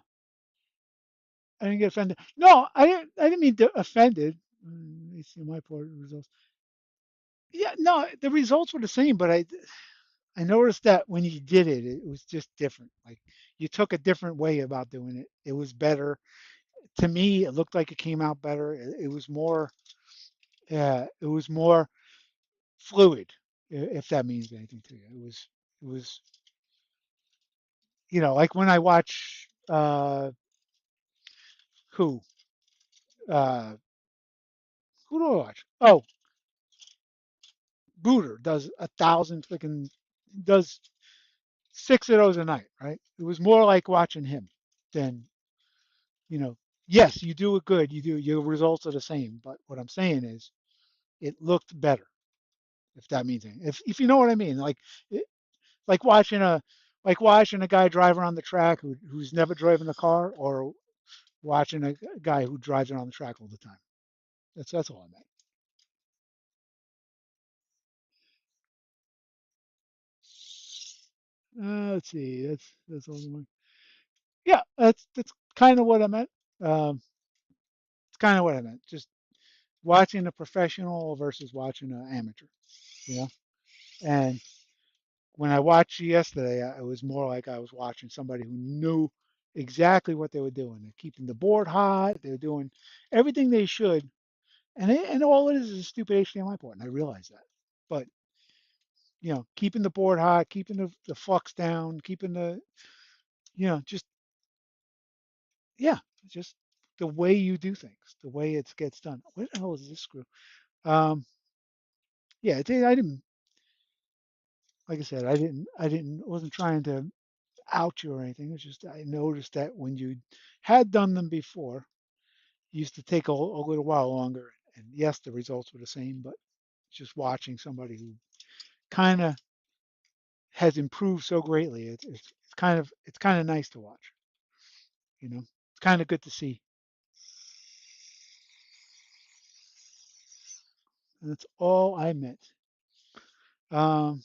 I didn't get offended. No, I didn't. I didn't mean offended. Let me see my part results. Yeah, no, the results were the same, but I noticed that when you did it, it was just different. Like you took a different way about doing it. It was better. To me, it looked like it came out better. It was more, it was more fluid, if that means anything to you. It was, like when I watch, who, uh, who do I watch? Oh, Booter does 1,000 freaking, does six of those a night, right? It was more like watching him than you know, yes, you do it good. Your results are the same. But what I'm saying is, it looked better. If that means anything. If you know what I mean, like watching a guy drive around the track who's never driven a car, or watching a guy who drives around the track all the time. That's all I meant. Let's see. That's all. Yeah, that's kind of what I meant. Um, it's kind of what I meant. Just watching a professional versus watching an amateur. You know, and when I watched you yesterday, it was more like I was watching somebody who knew exactly what they were doing. They're keeping the board hot. They're doing everything they should, and all it is a stupid HDMI port, and I realize that. But keeping the board hot, keeping the flux down, keeping just yeah, just the way you do things, the way it gets done. Where the hell is this screw? Um, yeah, I didn't. Like I said, wasn't trying to out you or anything. It's just I noticed that when you had done them before, it used to take a little while longer. And yes, the results were the same, but just watching somebody who kind of has improved so greatly, it's kind of nice to watch. It's kind of good to see. That's all I meant. Um,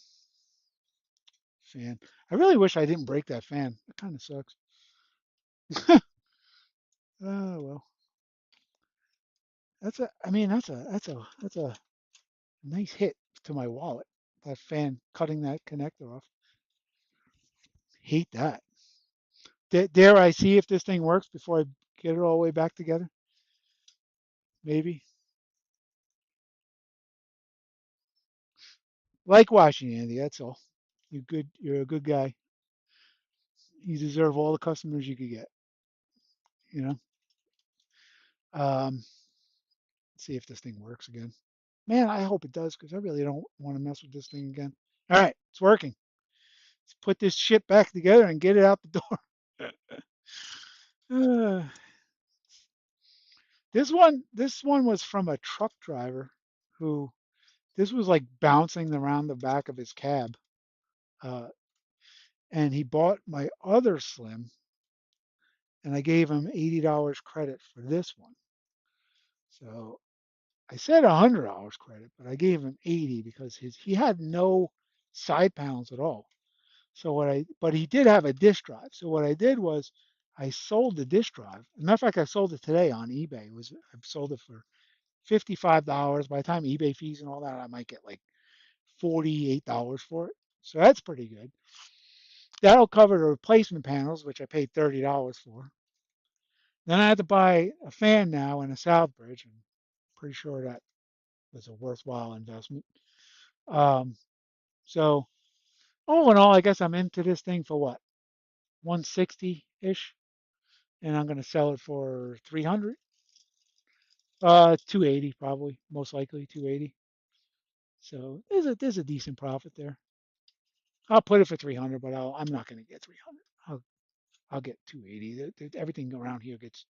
Fan. I really wish I didn't break that fan. It kind of sucks. Oh well. I mean, that's a nice hit to my wallet. That fan cutting that connector off. Hate that. Dare I see if this thing works before I get it all the way back together? Maybe. Like washing, Andy. That's all. You're good. You're a good guy. You deserve all the customers you could get. You know. Let's see if this thing works again. Man, I hope it does because I really don't want to mess with this thing again. All right, it's working. Let's put this shit back together and get it out the door. Uh, this one was from a truck driver who this was like bouncing around the back of his cab. Uh, and he bought my other Slim, and I gave him $80 credit for this one. So I said $100 credit, but I gave him 80 because he had no side panels at all. So but he did have a disk drive. So what I did was I sold the disk drive. As a matter of fact, I sold it today on eBay. I sold it for $55. By the time eBay fees and all that, I might get like $48 for it. So that's pretty good. That'll cover the replacement panels, which I paid $30 for. Then I had to buy a fan now and a Southbridge. I'm pretty sure that was a worthwhile investment. Um, so all in all, I guess I'm into this thing for what, 160 ish, and I'm going to sell it for 300. 280 probably, most likely 280. So there's a decent profit there. I'll put it for 300, but I'm not going to get 300. I'll get 280. Everything around here gets.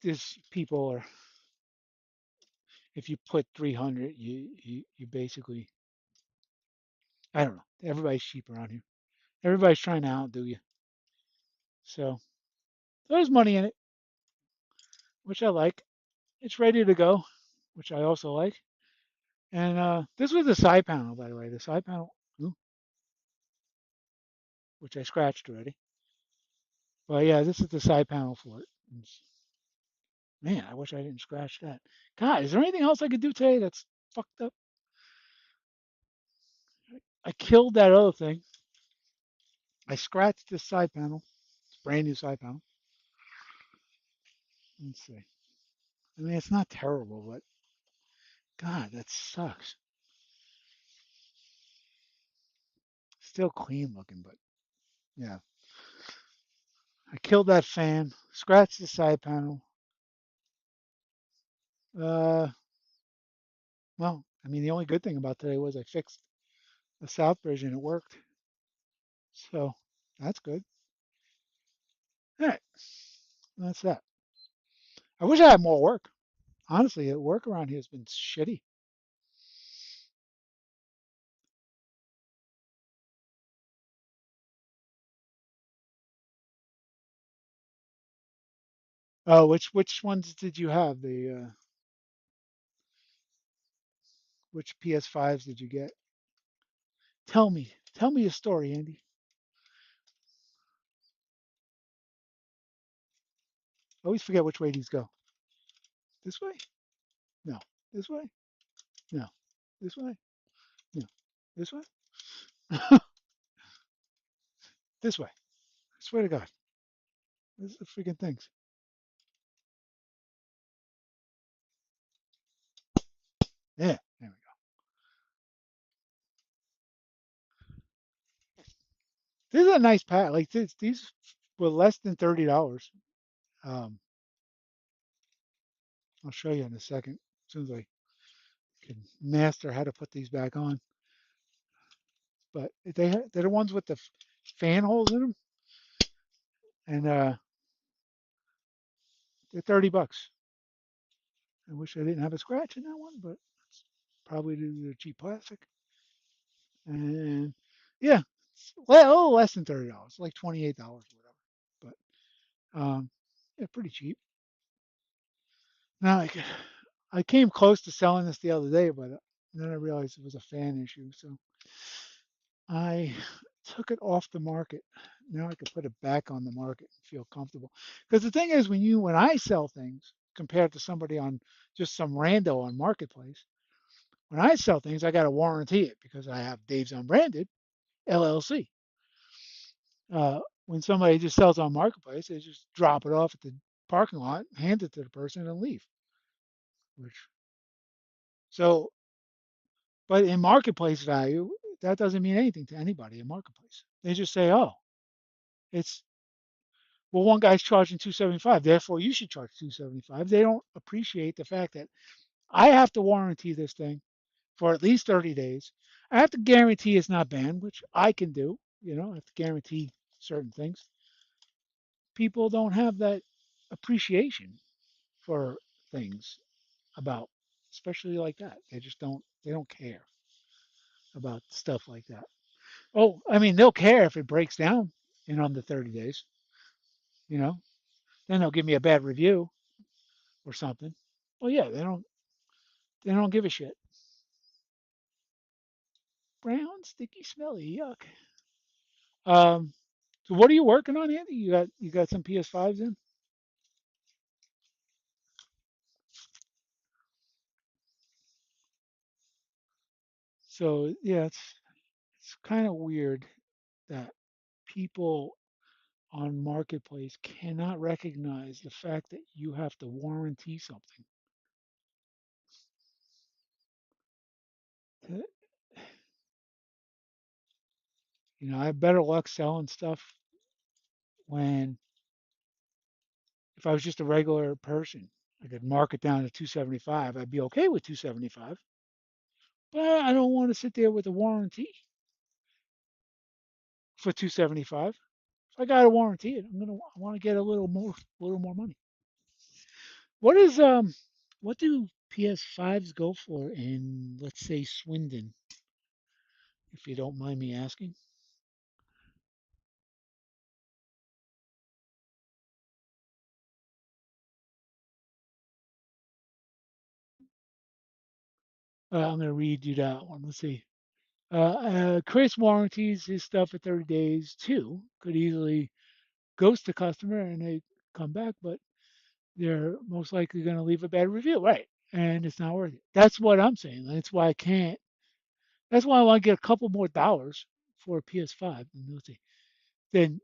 There's people are. If you put 300, you basically. I don't know. Everybody's cheap around here. Everybody's trying to outdo you. So there's money in it, which I like. It's ready to go, which I also like. And this was the side panel, by the way. The side panel, ooh, which I scratched already. But yeah, this is the side panel for it. Man, I wish I didn't scratch that. God, is there anything else I could do today that's fucked up? I killed that other thing. I scratched this side panel. It's a brand new side panel. Let's see. I mean, it's not terrible, but God, that sucks. Still clean looking, but yeah. I killed that fan, scratched the side panel. Uh, well, I mean, the only good thing about today was I fixed the Southbridge and it worked. So that's good. All right, that's that. I wish I had more work. Honestly, the work around here has been shitty. Oh, which ones did you have? The which PS5s did you get? Tell me a story, Andy. I always forget which way these go. This way? No. This way? No. This way? No. This way? This way. I swear to God. This is the freaking things. Yeah. There we go. This is a nice pack. Like these were less than $30. Um, I'll show you in a second. As soon as I can master how to put these back on. But they're the ones with the fan holes in them, and they're $30. I wish I didn't have a scratch in that one, but it's probably due to the cheap plastic. And yeah, it's a little less than $30, like $28 or whatever. But yeah, pretty cheap. Now I came close to selling this the other day, but then I realized it was a fan issue, so I took it off the market. Now I could put it back on the market and feel comfortable. Because the thing is, when I sell things compared to somebody on just some rando on Marketplace, when I sell things, I got to warranty it because I have Dave's Unbranded LLC. When somebody just sells on Marketplace, they just drop it off at the parking lot, hand it to the person, and leave. Which so, but in Marketplace value, that doesn't mean anything to anybody in Marketplace. They just say, "Oh, it's well, one guy's charging 275, therefore you should charge 275." They don't appreciate the fact that I have to warranty this thing for at least 30 days. I have to guarantee it's not banned, which I can do. I have to guarantee certain things. People don't have that appreciation for things about, especially like that. They don't care about stuff like that. Oh, I mean, they'll care if it breaks down in under 30 days, you know, then they'll give me a bad review or something. Well, yeah, they don't give a shit. Brown, sticky, smelly, yuck. Um, so what are you working on, Andy? You got some PS5s in? So yeah, it's kind of weird that people on Marketplace cannot recognize the fact that you have to warranty something. Uh, I have better luck selling stuff when if I was just a regular person, I could mark it down to 275. I'd be okay with 275, but I don't want to sit there with a warranty for 275. If I got to warranty it, I want to get a little more money. What is what do PS5s go for in, let's say, Swindon, if you don't mind me asking? I'm going to read you that one. Let's see. Chris warranties his stuff for 30 days too. Could easily ghost the customer and they come back, but they're most likely going to leave a bad review, right? And it's not worth it. That's what I'm saying. That's why I can't. That's why I want to get a couple more dollars for a PS5 than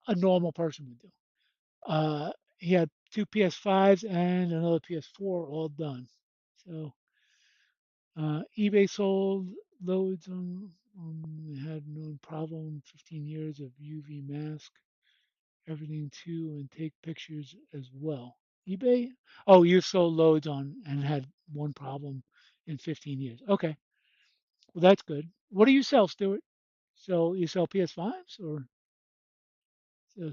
a normal person would do. He had two PS5s and another PS4 all done. So eBay sold loads had no problem. 15 years of UV mask, everything too, and take pictures as well. eBay? Oh, you sold loads on and had one problem in 15 years. Okay, well that's good. What do you sell, Stuart? So you sell PS5s or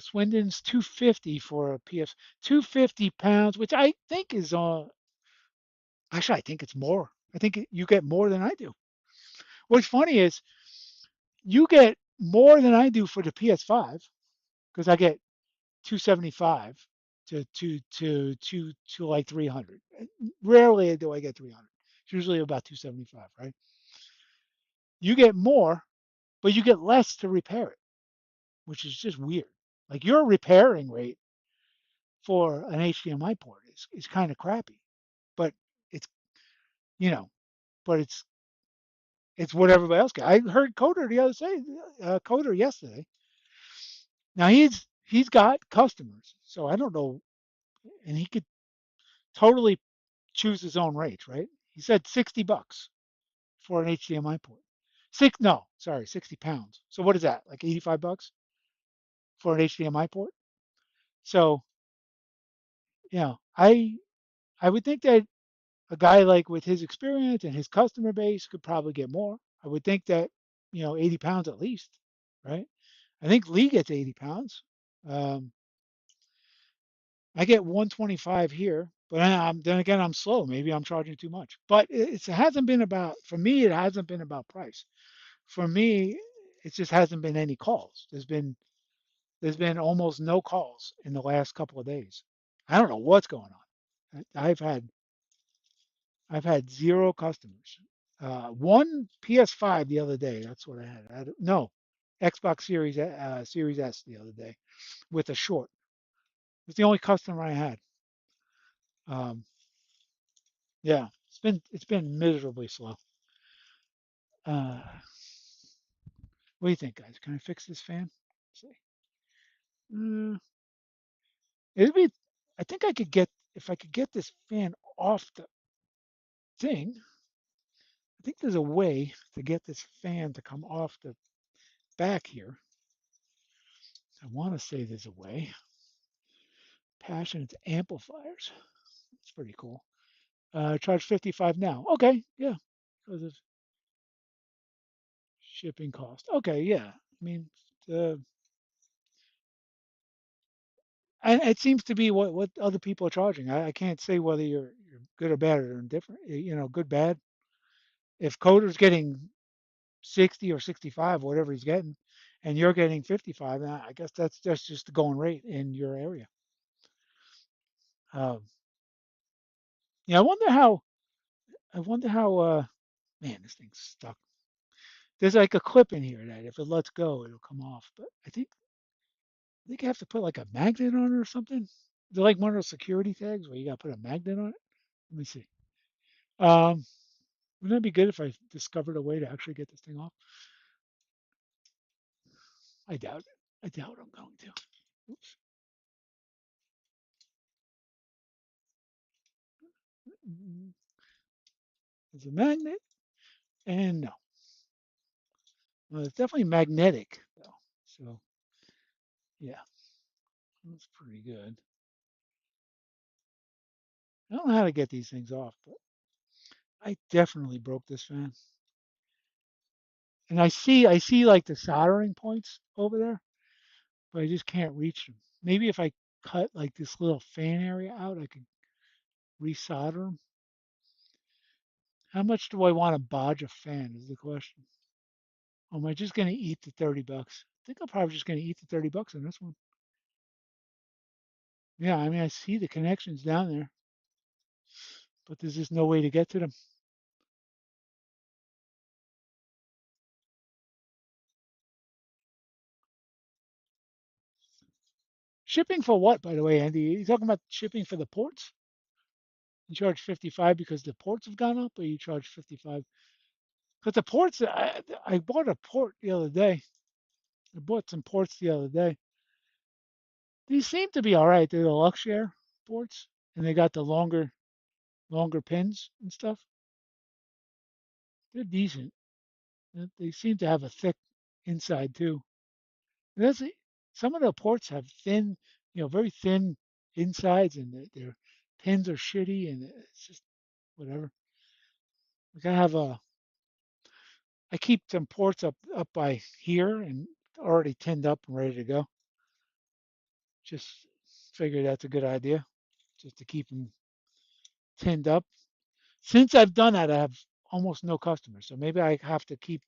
Swindon's 250 for a PS 250 pounds, which I think is actually I think it's more. I think you get more than I do. What's funny is you get more than I do for the PS5 because I get 275 to like 300. Rarely do I get 300. It's usually about 275, right? You get more, but you get less to repair it, which is just weird. Like your repairing rate for an HDMI port is kind of crappy, but it's you know, but it's what everybody else gets. I heard Coder the other day, Coder yesterday. Now he's got customers, so I don't know, and he could totally choose his own rates, right? He said $60 for an HDMI port. No, sorry, 60 pounds. So what is that? Like $85 for an HDMI port? So, I would think that a guy like with his experience and his customer base could probably get more. I would think that, 80 pounds at least, right? I think Lee gets 80 pounds. Um, I get 125 here, but then again, I'm slow. Maybe I'm charging too much. But it hasn't been about, for me, it hasn't been about price. For me, it just hasn't been any calls. There's been almost no calls in the last couple of days. I don't know what's going on. I've had I've had zero customers. One PS5 the other day. That's what I had. No, Xbox Series S the other day with a short. It's the only customer I had. Um, yeah, it's been miserably slow. Uh, what do you think, guys? Can I fix this fan? Let's see. Uh, it'd be. I think I could get if I could get this fan off the thing. I think there's a way to get this fan to come off the back here. I want to say there's a way. Passionate amplifiers. It's pretty cool. Charge 55 now. Okay, yeah, because of shipping cost. Okay, yeah. I mean, uh, and it seems to be what other people are charging. I can't say whether you're good or bad or indifferent. Good bad. If Coder's getting 60 or 65, whatever he's getting, and you're getting 55, I guess that's just the going rate in your area. Um, yeah, I wonder how. Man, this thing's stuck. There's like a clip in here that if it lets go, it'll come off. But I think you have to put like a magnet on it or something. They're like one of those security tags where you got to put a magnet on it. Let me see. Um, wouldn't that be good if I discovered a way to actually get this thing off? I doubt it. I doubt I'm going to. Oops. There's a magnet, and no. Well, it's definitely magnetic though. So yeah, that's pretty good. I don't know how to get these things off, but I definitely broke this fan. And I see like the soldering points over there, but I just can't reach them. Maybe if I cut like this little fan area out, I could resolder them. How much do I want to bodge a fan is the question. Or am I just going to eat the 30 bucks? I think I'm probably just going to eat the 30 bucks on this one. Yeah, I mean, I see the connections down there, but there's just no way to get to them. Shipping for what, by the way, Andy? You talking about shipping for the ports? You charge 55 because the ports have gone up, or you charge 55? Because the ports, I bought a port the other day. I bought some ports the other day. These seem to be all right. They're the Luxshare ports, and they got the longer pins and stuff. They're decent. They seem to have a thick inside too. And some of the ports have thin, very thin insides, and their pins are shitty, and it's just whatever. Like I keep some ports up by here and already tinned up and ready to go. Just figured that's a good idea, just to keep them tinned up. Since I've done that, I have almost no customers, so maybe I have to keep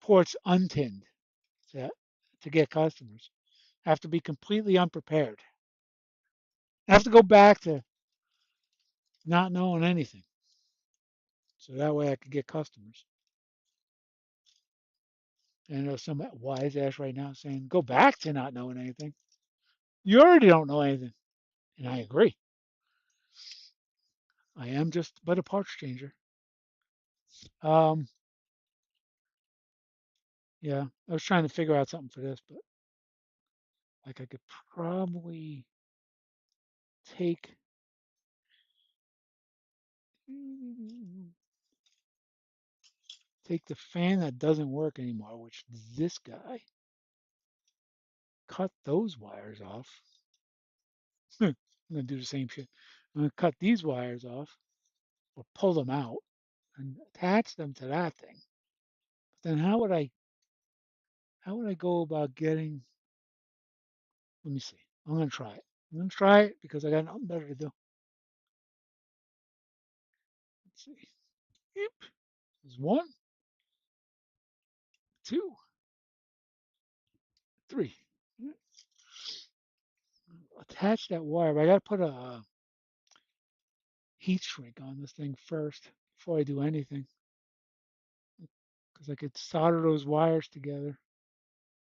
ports untinned to to get customers. I have to be completely unprepared. I have to go back to not knowing anything, so that way I could get customers. And I know some wise ass right now saying, "Go back to not knowing anything. You already don't know anything," and I agree. I am just but a parts changer. Um, yeah, I was trying to figure out something for this, but like I could probably take take the fan that doesn't work anymore, which is this guy, cut those wires off. I'm gonna do the same shit. I'm gonna cut these wires off or pull them out and attach them to that thing. But then how would I go about getting? Let me see. I'm gonna try it. I'm gonna try it because I got nothing better to do. Let's see. Yep. There's one, two, three. Attach that wire. But I gotta put a heat shrink on this thing first before I do anything, because I could solder those wires together,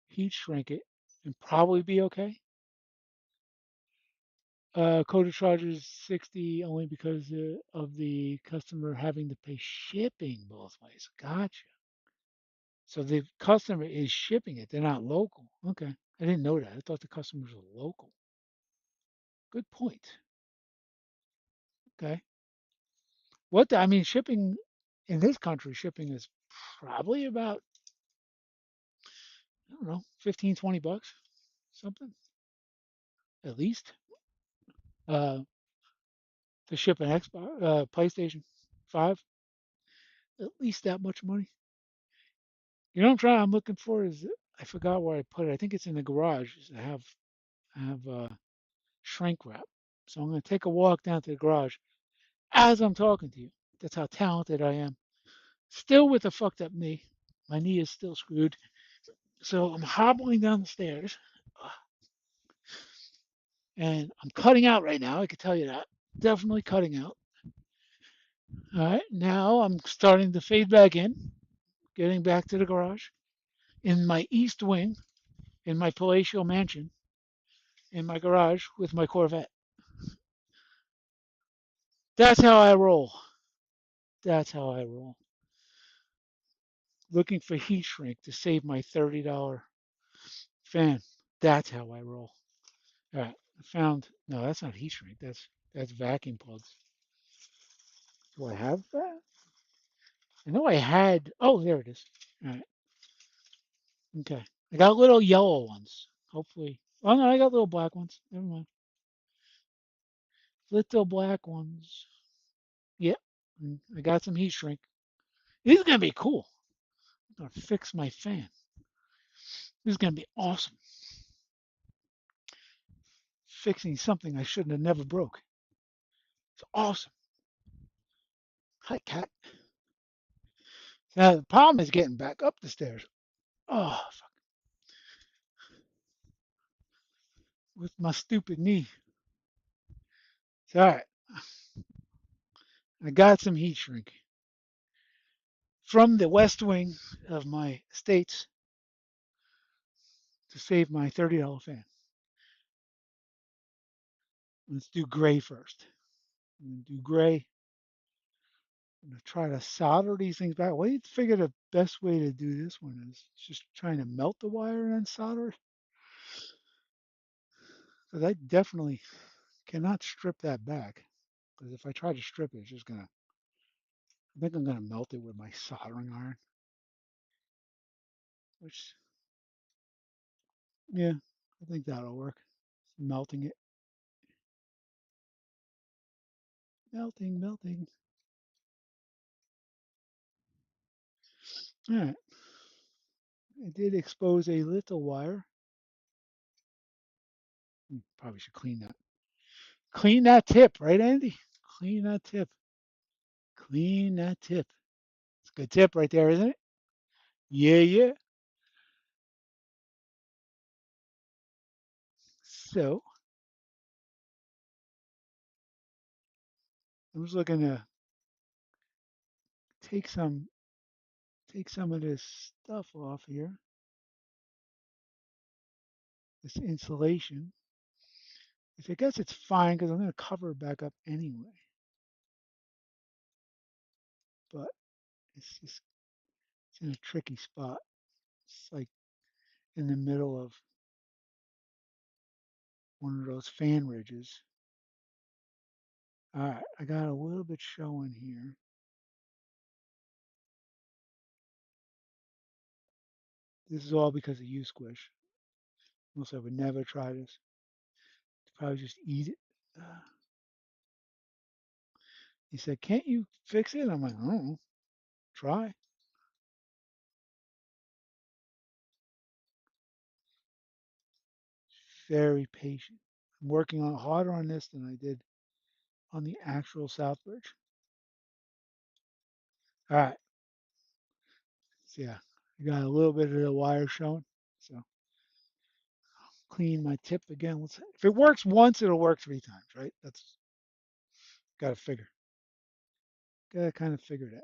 heat shrink it, and probably be okay. Coda charges 60 only because of the customer having to pay shipping both ways. Gotcha. So the customer is shipping it. They're not local. Okay. I didn't know that. I thought the customers were local. Good point. Okay. I mean, shipping in this country, shipping is probably about, I don't know, 15, 20 bucks, something at least. Uh, to ship an Xbox, PlayStation 5, at least that much money. You know what I'm looking for is I forgot where I put it. I think it's in the garage. I have shrink wrap. So I'm going to take a walk down to the garage as I'm talking to you. That's how talented I am. Still with a fucked up knee. My knee is still screwed. So I'm hobbling down the stairs and I'm cutting out right now. I can tell you that. Definitely cutting out. All right. Now I'm starting to fade back in, getting back to the garage in my east wing, in my palatial mansion, in my garage with my Corvette. That's how I roll. That's how I roll. Looking for heat shrink to save my $30 fan. That's how I roll. All right. I found, no, that's not heat shrink. That's vacuum plugs. Do I have that? I know I had, oh, there it is. All right. Okay. I got little yellow ones. Hopefully. Oh, no, I got little black ones. Never mind. Little black ones. Yep. I got some heat shrink. This is going to be cool. I'm going to fix my fan. This is going to be awesome. Fixing something I shouldn't have never broke. It's awesome. Hi, cat. Now, the problem is getting back up the stairs. Oh, fuck. With my stupid knee. It's all right. I got some heat shrink from the west wing of my estates to save my $30 fan. Let's do gray first. I'm going to do gray. I'm going to try to solder these things back. What do you figure the best way to do this one is? Just trying to melt the wire and then solder it? Because I definitely cannot strip that back. Because if I try to strip it, it's just going to, I think I'm going to melt it with my soldering iron. Which, yeah, I think that'll work. Melting it. Melting, melting. All right. I did expose a little wire. Probably should clean that. Clean that tip, right, Andy? Clean that tip. Clean that tip. It's a good tip right there, isn't it? Yeah, yeah. So I'm just looking to take some take some of this stuff off here. This insulation. Which I guess it's fine because I'm going to cover it back up anyway. But it's in a tricky spot. It's like in the middle of one of those fan ridges. All right, I got a little bit showing here. This is all because of you, Squish. Most I would never try this. Probably just eat it. He said, "Can't you fix it?" I'm like, "I don't know. Try." Very patient. I'm working on harder on this than I did on the actual Southbridge. All right. So yeah, I got a little bit of the wire showing. So clean my tip again. If it works once, it'll work 3 times, right? That's got to figure. Gotta kind of figure that.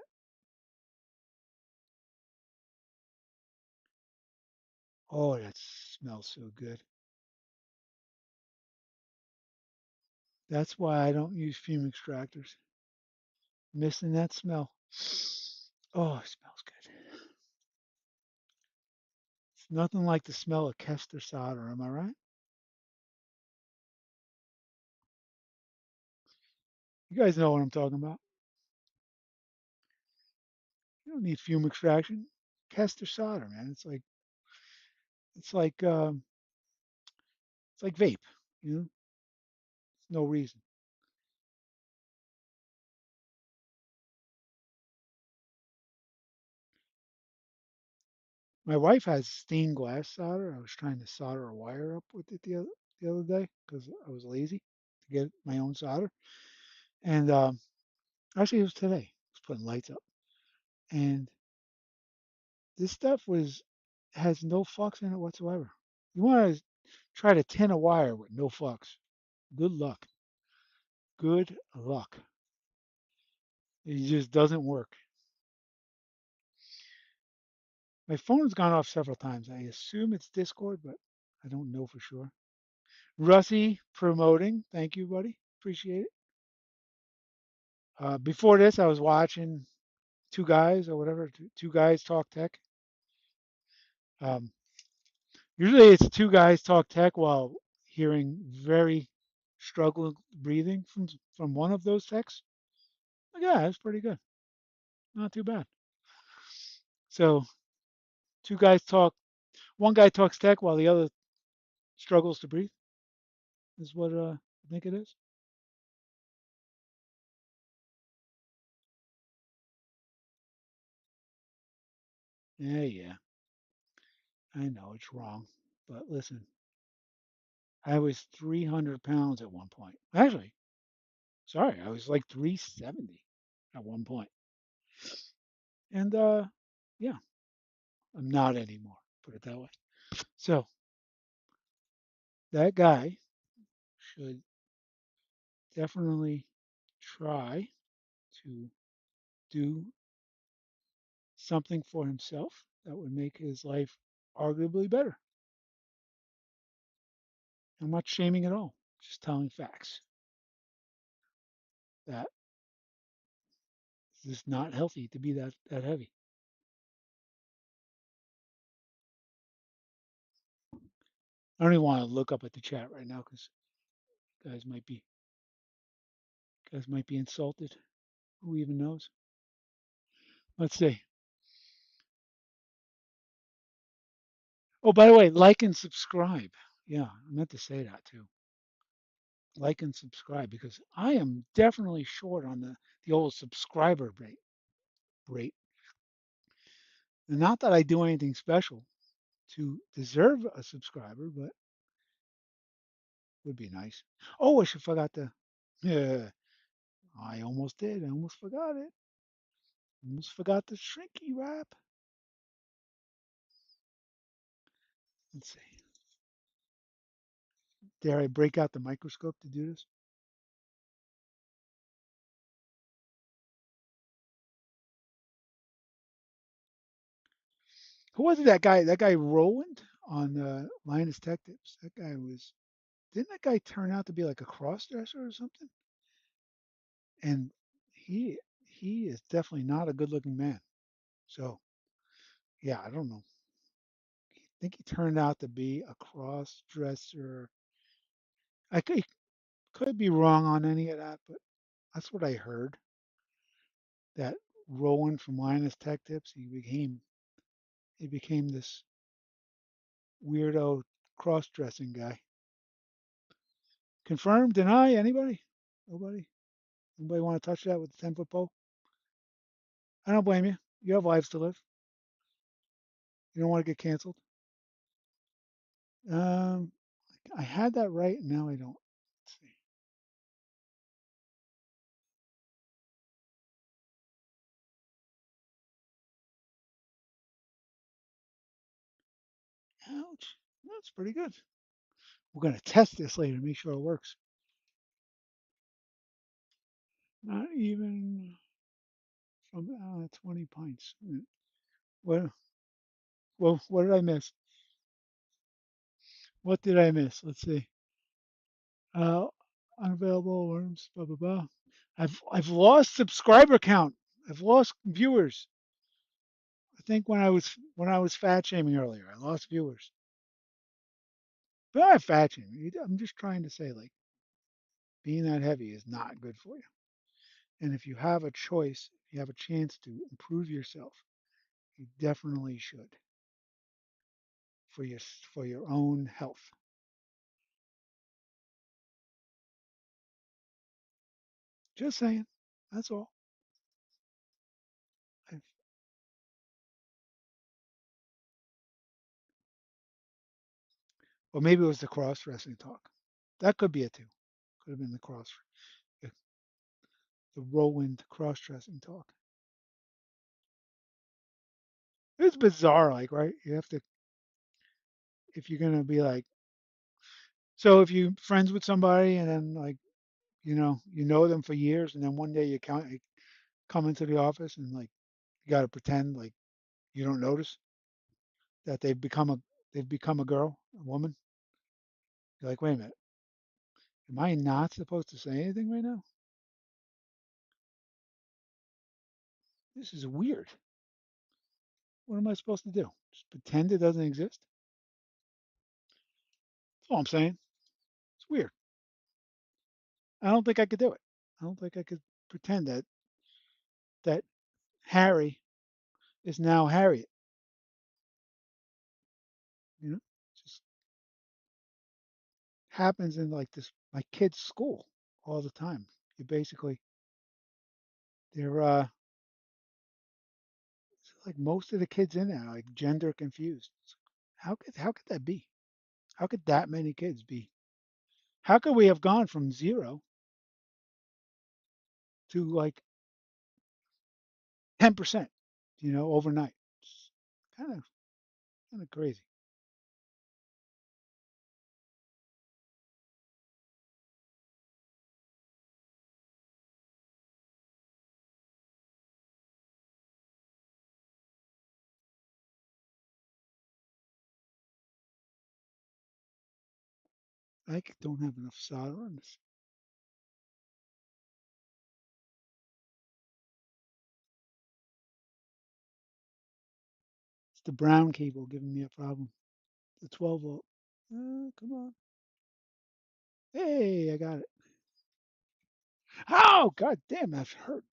Oh, that smells so good. That's why I don't use fume extractors. Missing that smell. Oh, it smells good. It's nothing like the smell of Kester solder, am I right? You guys know what I'm talking about. You don't need fume extraction. Kester solder, man. It's like it's like vape. You know, it's no reason. My wife has stained glass solder. I was trying to solder a wire up with it the other day because I was lazy to get my own solder. And actually, it was today. I was putting lights up, and this stuff was has no flux in it whatsoever. You want to try to tin a wire with no flux. Good luck. Good luck. It just doesn't work. My phone's gone off several times. I assume it's Discord, but I don't know for sure. Russie promoting. Thank you, buddy. Appreciate it. Before this, I was watching two guys or whatever, two guys talk tech. Um, Usually it's two guys talk tech while hearing very struggling breathing from one of those techs. Like, yeah, that's pretty good. Not too bad. So two guys talk. One guy talks tech while the other struggles to breathe. Is what I think it is. Yeah, yeah. I know it's wrong, but listen, I was 300 pounds at one point. Actually, sorry, I was like 370 at one point. And yeah, I'm not anymore. Put it that way. So that guy should definitely try to do something for himself that would make his life arguably better. I'm not shaming at all, just telling facts that it's not healthy to be that heavy. I don't even want to look up at the chat right now because guys might be guys might be insulted. Who even knows? Let's see. Oh, by the way, like and subscribe. Yeah, I meant to say that too. Like and subscribe because I am definitely short on the old subscriber rate. And not that I do anything special to deserve a subscriber, but would be nice. Oh, I should forgot to. Yeah, I almost did. I almost forgot it. Almost forgot the shrinky wrap. Let's see. Dare I break out the microscope to do this? Who was it? That guy? That guy Roland on Linus Tech Tips. That guy was. Didn't that guy turn out to be like a cross-dresser or something? And he is definitely not a good-looking man. So yeah, I don't know. I think he turned out to be a cross-dresser. I could be wrong on any of that, but that's what I heard. That Rowan from Linus Tech Tips, he became this weirdo cross-dressing guy. Confirm, deny, anybody? Nobody? Anybody want to touch that with the 10-foot pole? I don't blame you. You have lives to live. You don't want to get canceled. Um, I had that right, and now I don't. Let's see. Ouch. That's pretty good. We're going to test this later to make sure it works. Not even. from 20 pints. What? Well, what did I miss? What did I miss? Let's see. Uh, Unavailable worms. Blah blah blah. I've lost subscriber count. I've lost viewers. I think when I was fat shaming earlier, I lost viewers. But I'm not fat shaming. I'm just trying to say like being that heavy is not good for you. And if you have a choice, if you have a chance to improve yourself, you definitely should for your for your own health. Just saying. That's all. I've, or maybe it was the cross dressing talk. That could be it too. Could have been the, the Roland cross dressing talk. It's bizarre, like right. You have to if you're gonna be like so if you friends with somebody and then like you know them for years and then one day you come into the office and like you got to pretend like you don't notice that they've become a girl, a woman. You're like, wait a minute, am I not supposed to say anything right now? This is weird. What am I supposed to do? Just pretend it doesn't exist? That's all I'm saying. It's weird. I don't think I could do it. I don't think I could pretend that Harry is now Harriet. You know, it just happens in like this my kids' school all the time. You basically they're like most of the kids in there are like gender confused. How could that be? How could that many kids be? How could we have gone from zero to like 10%? Overnight. It's kind of crazy. I don't have enough solder on this. It's the brown cable giving me a problem. The 12 volt. Come on. Hey, I got it. Oh, god damn, that hurt.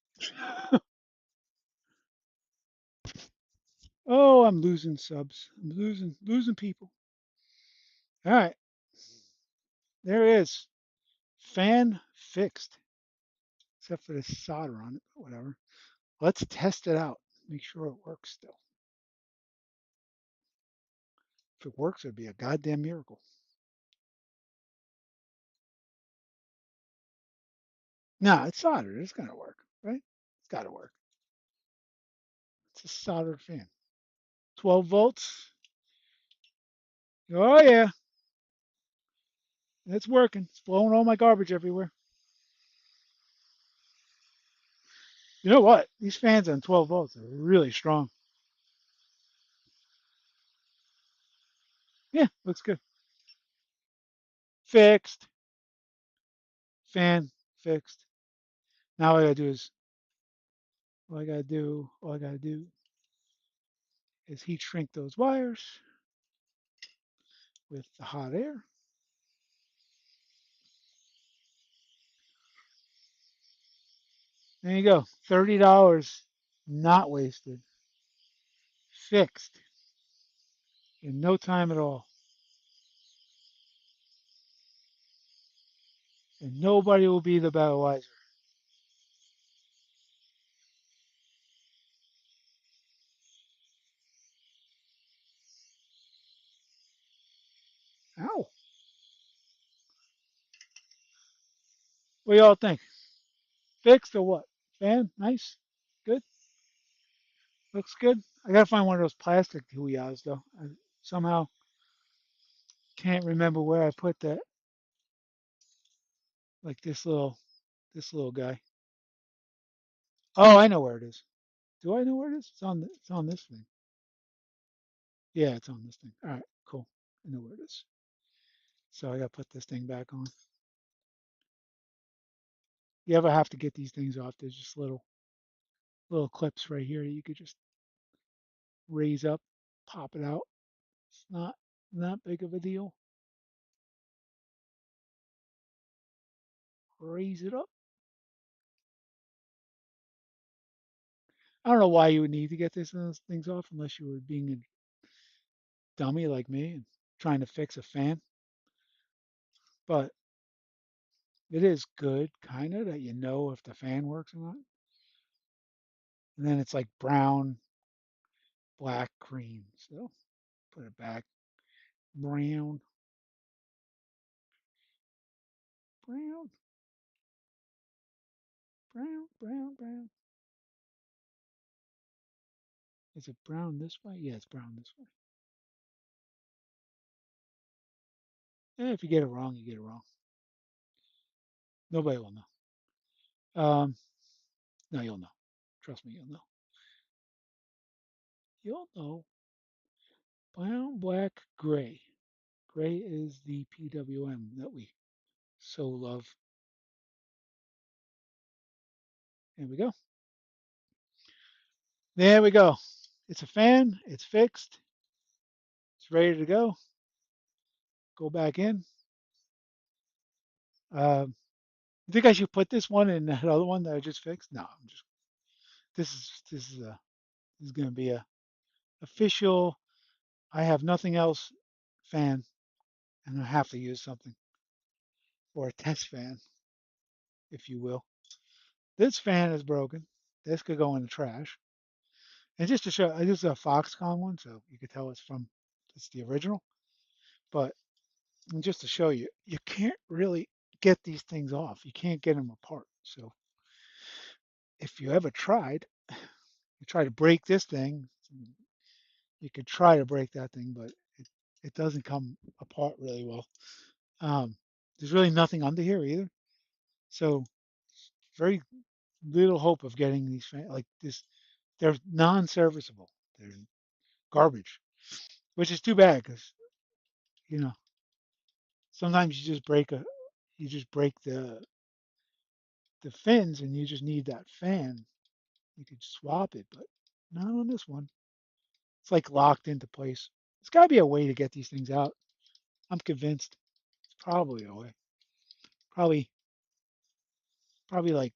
Oh, I'm losing subs. I'm losing people. All right, there it is. Fan fixed, except for the solder on it. But whatever. Let's test it out. Make sure it works still. If it works, it'd be a goddamn miracle. No, it's soldered. It's gonna work, right? It's gotta work. It's a soldered fan. 12 volts. Oh yeah, it's working. It's blowing all my garbage everywhere. You know what? These fans on 12 volts are really strong. Yeah, looks good. Fixed. Fan fixed. Now all I gotta do is heat shrink those wires with the hot air. There you go. $30 not wasted. Fixed in no time at all. And nobody will be the better wiser. Ow. What do y'all think? Fixed or what? Fan? Nice? Good? Looks good? I gotta find one of those plastic Huyas though. I somehow can't remember where I put that. Like this little guy. Oh, I know where it is. Do I know where it is? It's on this thing. Yeah, it's on this thing. All right, cool. I know where it is. So I got to put this thing back on. You ever have to get these things off? There's just little clips right here. You could just raise up, pop it out. It's not big of a deal. Raise it up. I don't know why you would need to get those things off unless you were being a dummy like me and trying to fix a fan. But it is good, kind of, that you know if the fan works or not. And then it's like brown, black, green. So put it back. Brown, brown, brown, brown, brown. Is it brown this way? Yeah, it's brown this way. And if you get it wrong, you get it wrong. Nobody will know. No, you'll know. Trust me, you'll know. You'll know. Brown, black, gray. Gray is the PWM that we so love. There we go. There we go. It's a fan. It's fixed. It's ready to go. Go back in. You think I should put this one in that other one that I just fixed? No, I'm just. This is going to be a official. I have nothing else fan, and I have to use something or a test fan, if you will. This fan is broken. This could go in the trash. And just to show, this is a Foxconn one, so you could tell it's the original. But just to show you, you can't really get these things off. You can't get them apart. So if you ever tried, you try to break this thing, you could try to break that thing, but it doesn't come apart really well. Um, there's really nothing under here either. So very little hope of getting these like this. They're non-serviceable. They're garbage, which is too bad because you know sometimes you just break the fins and you just need that fan. You could swap it, but not on this one. It's like locked into place. There's got to be a way to get these things out. I'm convinced. It's probably a way. Probably probably like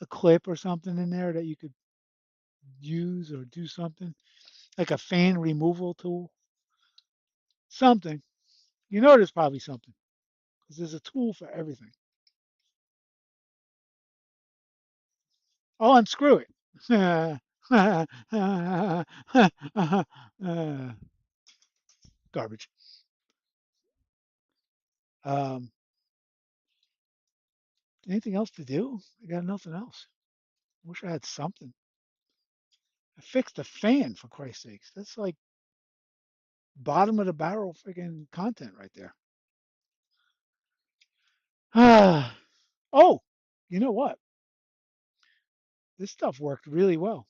a clip or something in there that you could use or do something like a fan removal tool. Something. You know, there's probably something because there's a tool for everything. I'll unscrew it. Garbage. Um, anything else to do? I got nothing else. Wish I had something. I fixed a fan for Christ's sakes. That's like bottom of the barrel freaking content right there. Oh, you know what? This stuff worked really well.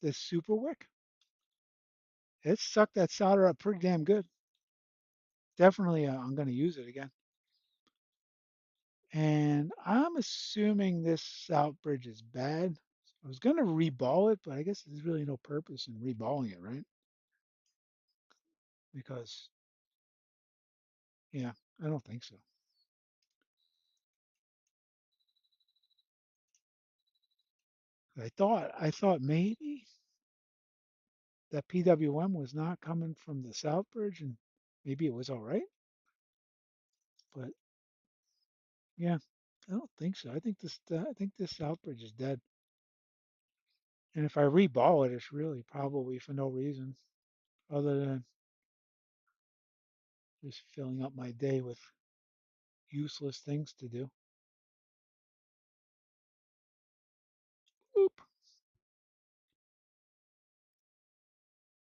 This super wick, it sucked that solder up pretty damn good. Definitely, I'm going to use it again. And I'm assuming this Southbridge is bad. I was going to reball it, but I guess there's really no purpose in reballing it, right? Because, yeah, I don't think so. I thought maybe that PWM was not coming from the Southbridge, and maybe it was all right. But yeah, I don't think so. I think this Southbridge is dead. And if I reball it, it's really probably for no reason other than just filling up my day with useless things to do. Oop.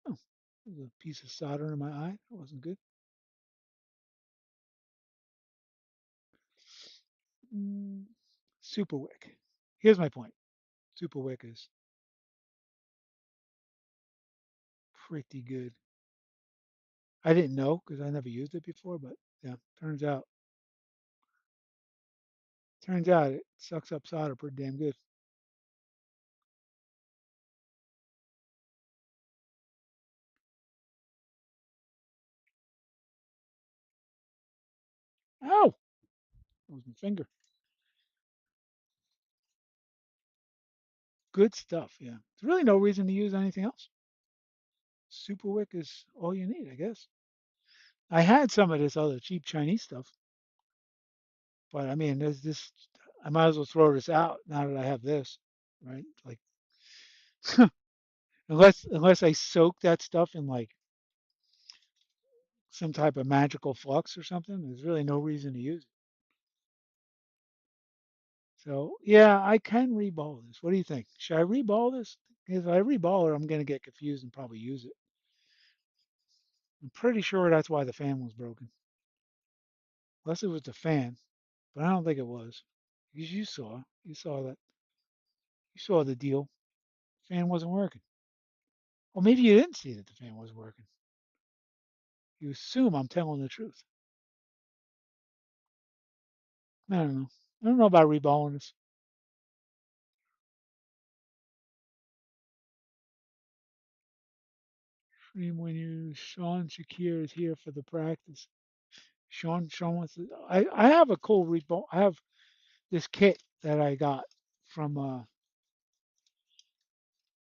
Oh, there's a piece of solder in my eye. That wasn't good. Mm, Super wick. Here's my point. Super wick is pretty good. I didn't know because I never used it before, but yeah, turns out it sucks up solder pretty damn good. Ow! That was my finger. Good stuff. Yeah, there's really no reason to use anything else. Super wick is all you need, I guess. I had some of this other cheap Chinese stuff, but I mean, there's this. I might as well throw this out now that I have this, right? Like, unless I soak that stuff in like some type of magical flux or something, there's really no reason to use it. So yeah, I can reball this. What do you think? Should I reball this? If I reball it, I'm gonna get confused and probably use it. I'm pretty sure that's why the fan was broken. Unless it was the fan, but I don't think it was. Because you saw the deal. Fan wasn't working. Or maybe you didn't see that the fan was working. You assume I'm telling the truth. I don't know. I don't know about reballing this. Stream when you Sean Shakir is here for the practice. Sean wants to. I have a cool reball. I have this kit that I got from uh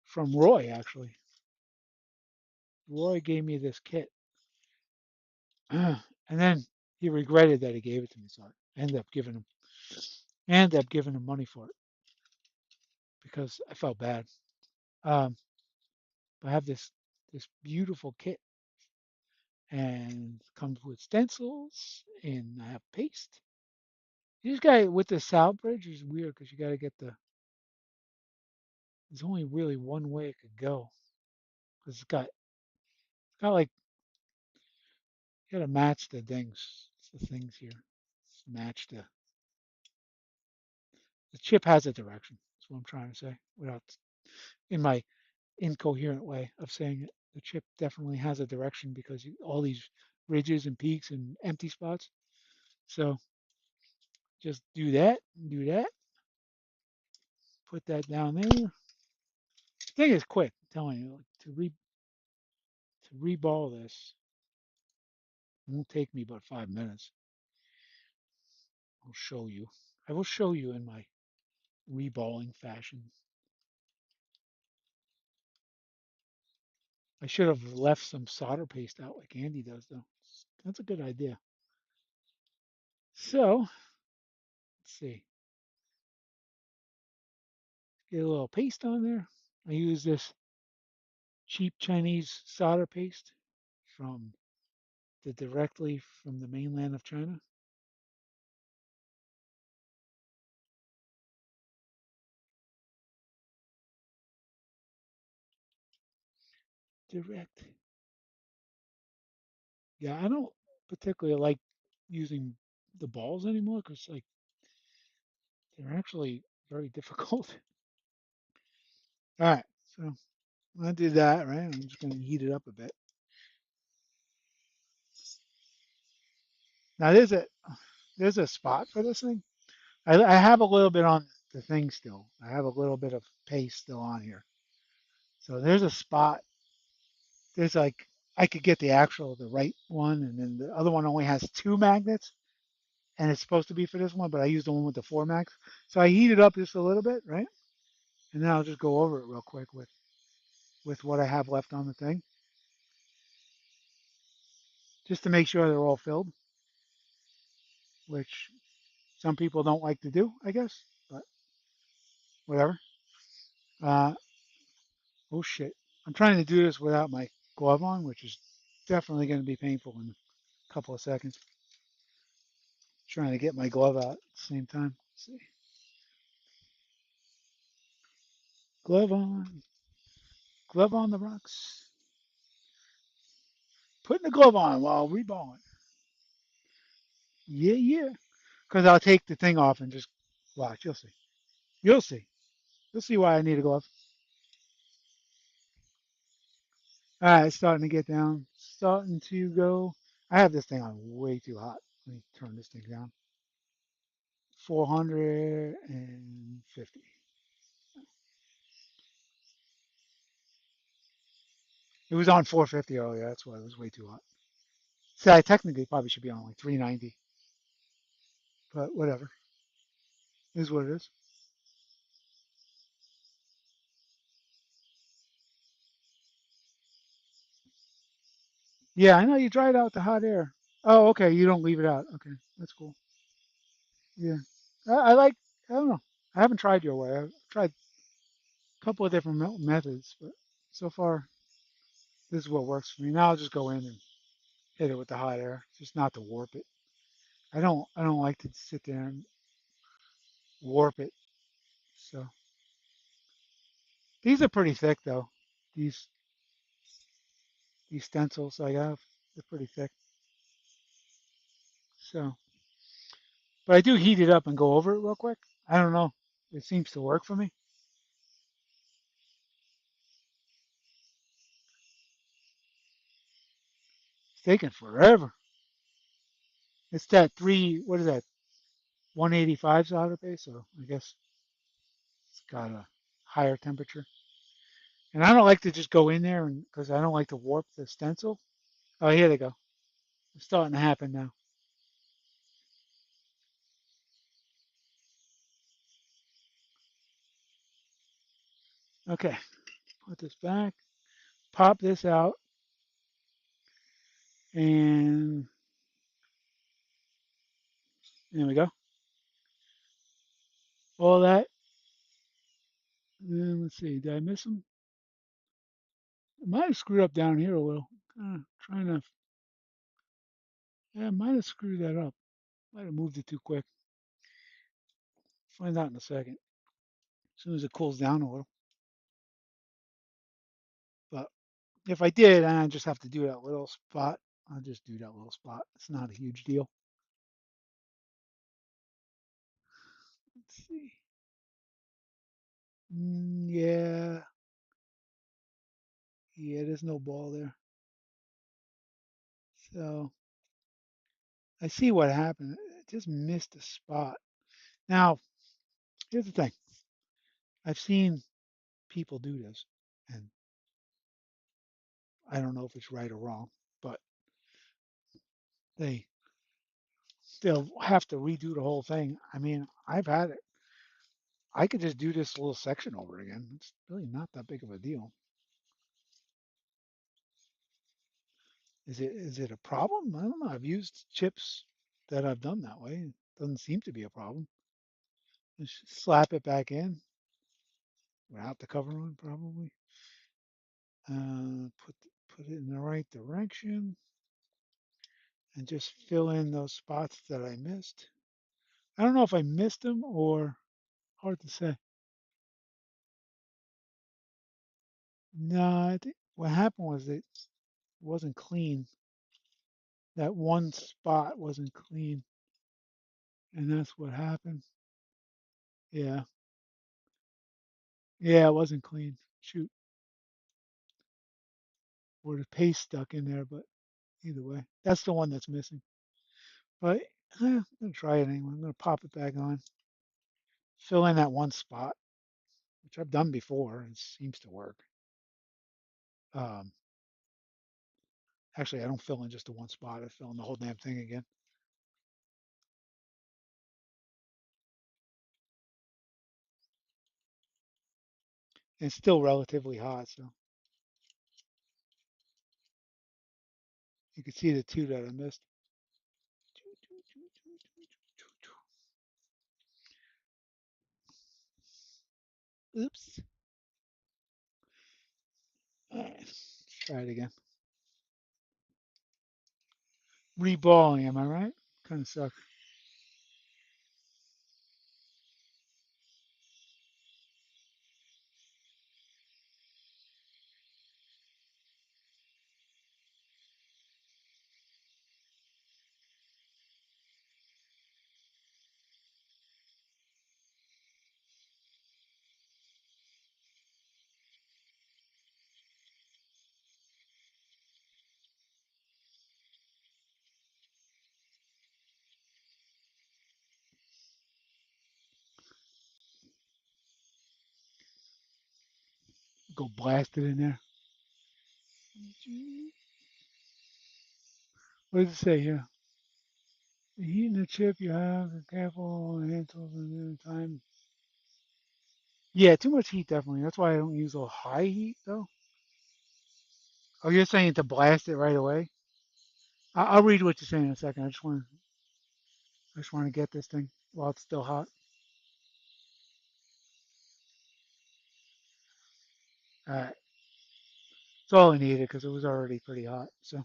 from Roy actually. Roy gave me this kit, and then he regretted that he gave it to me, so I ended up giving him money for it because I felt bad. Um, I have this beautiful kit, and it comes with stencils, and I have paste. This guy with the Southbridge is weird because you got to get the. There's only really one way it could go because it's got like you got to match the things here. Match the chip has a direction. That's what I'm trying to say without in my incoherent way of saying it. The chip definitely has a direction because all these ridges and peaks and empty spots. So just do that, put that down there. The thing is quick, I'm telling you, like, to reball this it won't take me but 5 minutes. I'll show you. I will show you in my reballing fashion. I should have left some solder paste out like Andy does, though. That's a good idea. So, let's see. Get a little paste on there. I use this cheap Chinese solder paste from directly from the mainland of China. Direct. Yeah, I don't particularly like using the balls anymore because like they're actually very difficult. All right, so I did that, right? I'm just going to heat it up a bit. Now there's a spot for this thing. I have a little bit on the thing still. I have a little bit of paste still on here. So there's a spot. There's like I could get the right one, and then the other one only has two magnets, and it's supposed to be for this one, but I used the one with the four mags. So I heat it up just a little bit, right? And then I'll just go over it real quick with what I have left on the thing, just to make sure they're all filled, which some people don't like to do, I guess, but whatever. Uh, oh shit. I'm trying to do this without my glove on, which is definitely going to be painful in a couple of seconds. Trying to get my glove out at the same time. Let's see. Glove on. Glove on the rocks. Putting the glove on while reballing. Yeah, yeah. Because I'll take the thing off and just watch. You'll see. You'll see. You'll see why I need a glove. All right, it's starting to get down. Starting to go. I have this thing on way too hot. Let me turn this thing down. 450. It was on 450 earlier. That's why it was way too hot. See, I technically probably should be on like 390, but whatever. It is what it is. Yeah, I know you dried out the hot air. Oh, okay. You don't leave it out. Okay, that's cool. Yeah, I like. I don't know. I haven't tried your way. I've tried a couple of different methods, but so far this is what works for me. Now I'll just go in and hit it with the hot air, just not to warp it. I don't like to sit there and warp it. So these are pretty thick though. These these stencils I have, they're pretty thick. So, but I do heat it up and go over it real quick. I don't know. It seems to work for me. It's taking forever. It's that what is that, 185 solder base, so I guess it's got a higher temperature. And I don't like to just go in there and because I don't like to warp the stencil. Oh, here they go. It's starting to happen now. Okay, put this back, pop this out, and there we go. All that. And let's see, did I miss them? I might have screwed up down here a little. Trying to, yeah, I might have screwed that up. Might have moved it too quick. Find out in a second. As soon as it cools down a little. But if I did, I just have to do that little spot. I'll just do that little spot. It's not a huge deal. Let's see. Yeah, yeah, there's no ball there. So I see what happened. It just missed a spot. Now, here's the thing. I've seen people do this, and I don't know if it's right or wrong, but they they'll have to redo the whole thing. I mean, I've had it. I could just do this little section over again. It's really not that big of a deal. Is it a problem? I don't know. I've used chips that I've done that way. It doesn't seem to be a problem. Just slap it back in without the cover on, probably. Put it in the right direction and just fill in those spots that I missed. I don't know if I missed them or hard to say. No, I think what happened was it wasn't clean. That one spot wasn't clean, and that's what happened. Yeah, yeah, it wasn't clean. Shoot, or the paste stuck in there, but either way, that's the one that's missing. But I'm gonna try it anyway. I'm gonna pop it back on, fill in that one spot, which I've done before. It seems to work. Um, Actually, I don't fill in just the one spot. I fill in the whole damn thing again. And it's still relatively hot, so you can see the two that I missed. Oops. All right, let's try it again. Reballing, am I right? Kind of sucks. Go blast it in there. What does it say here? The heat in the chip you have, be careful, handles and time. Yeah, too much heat definitely. That's why I don't use a high heat though. Oh, you're saying to blast it right away? I'll read what you're saying in a second. I just want to get this thing while it's still hot. All right, it's all I needed because it was already pretty hot. So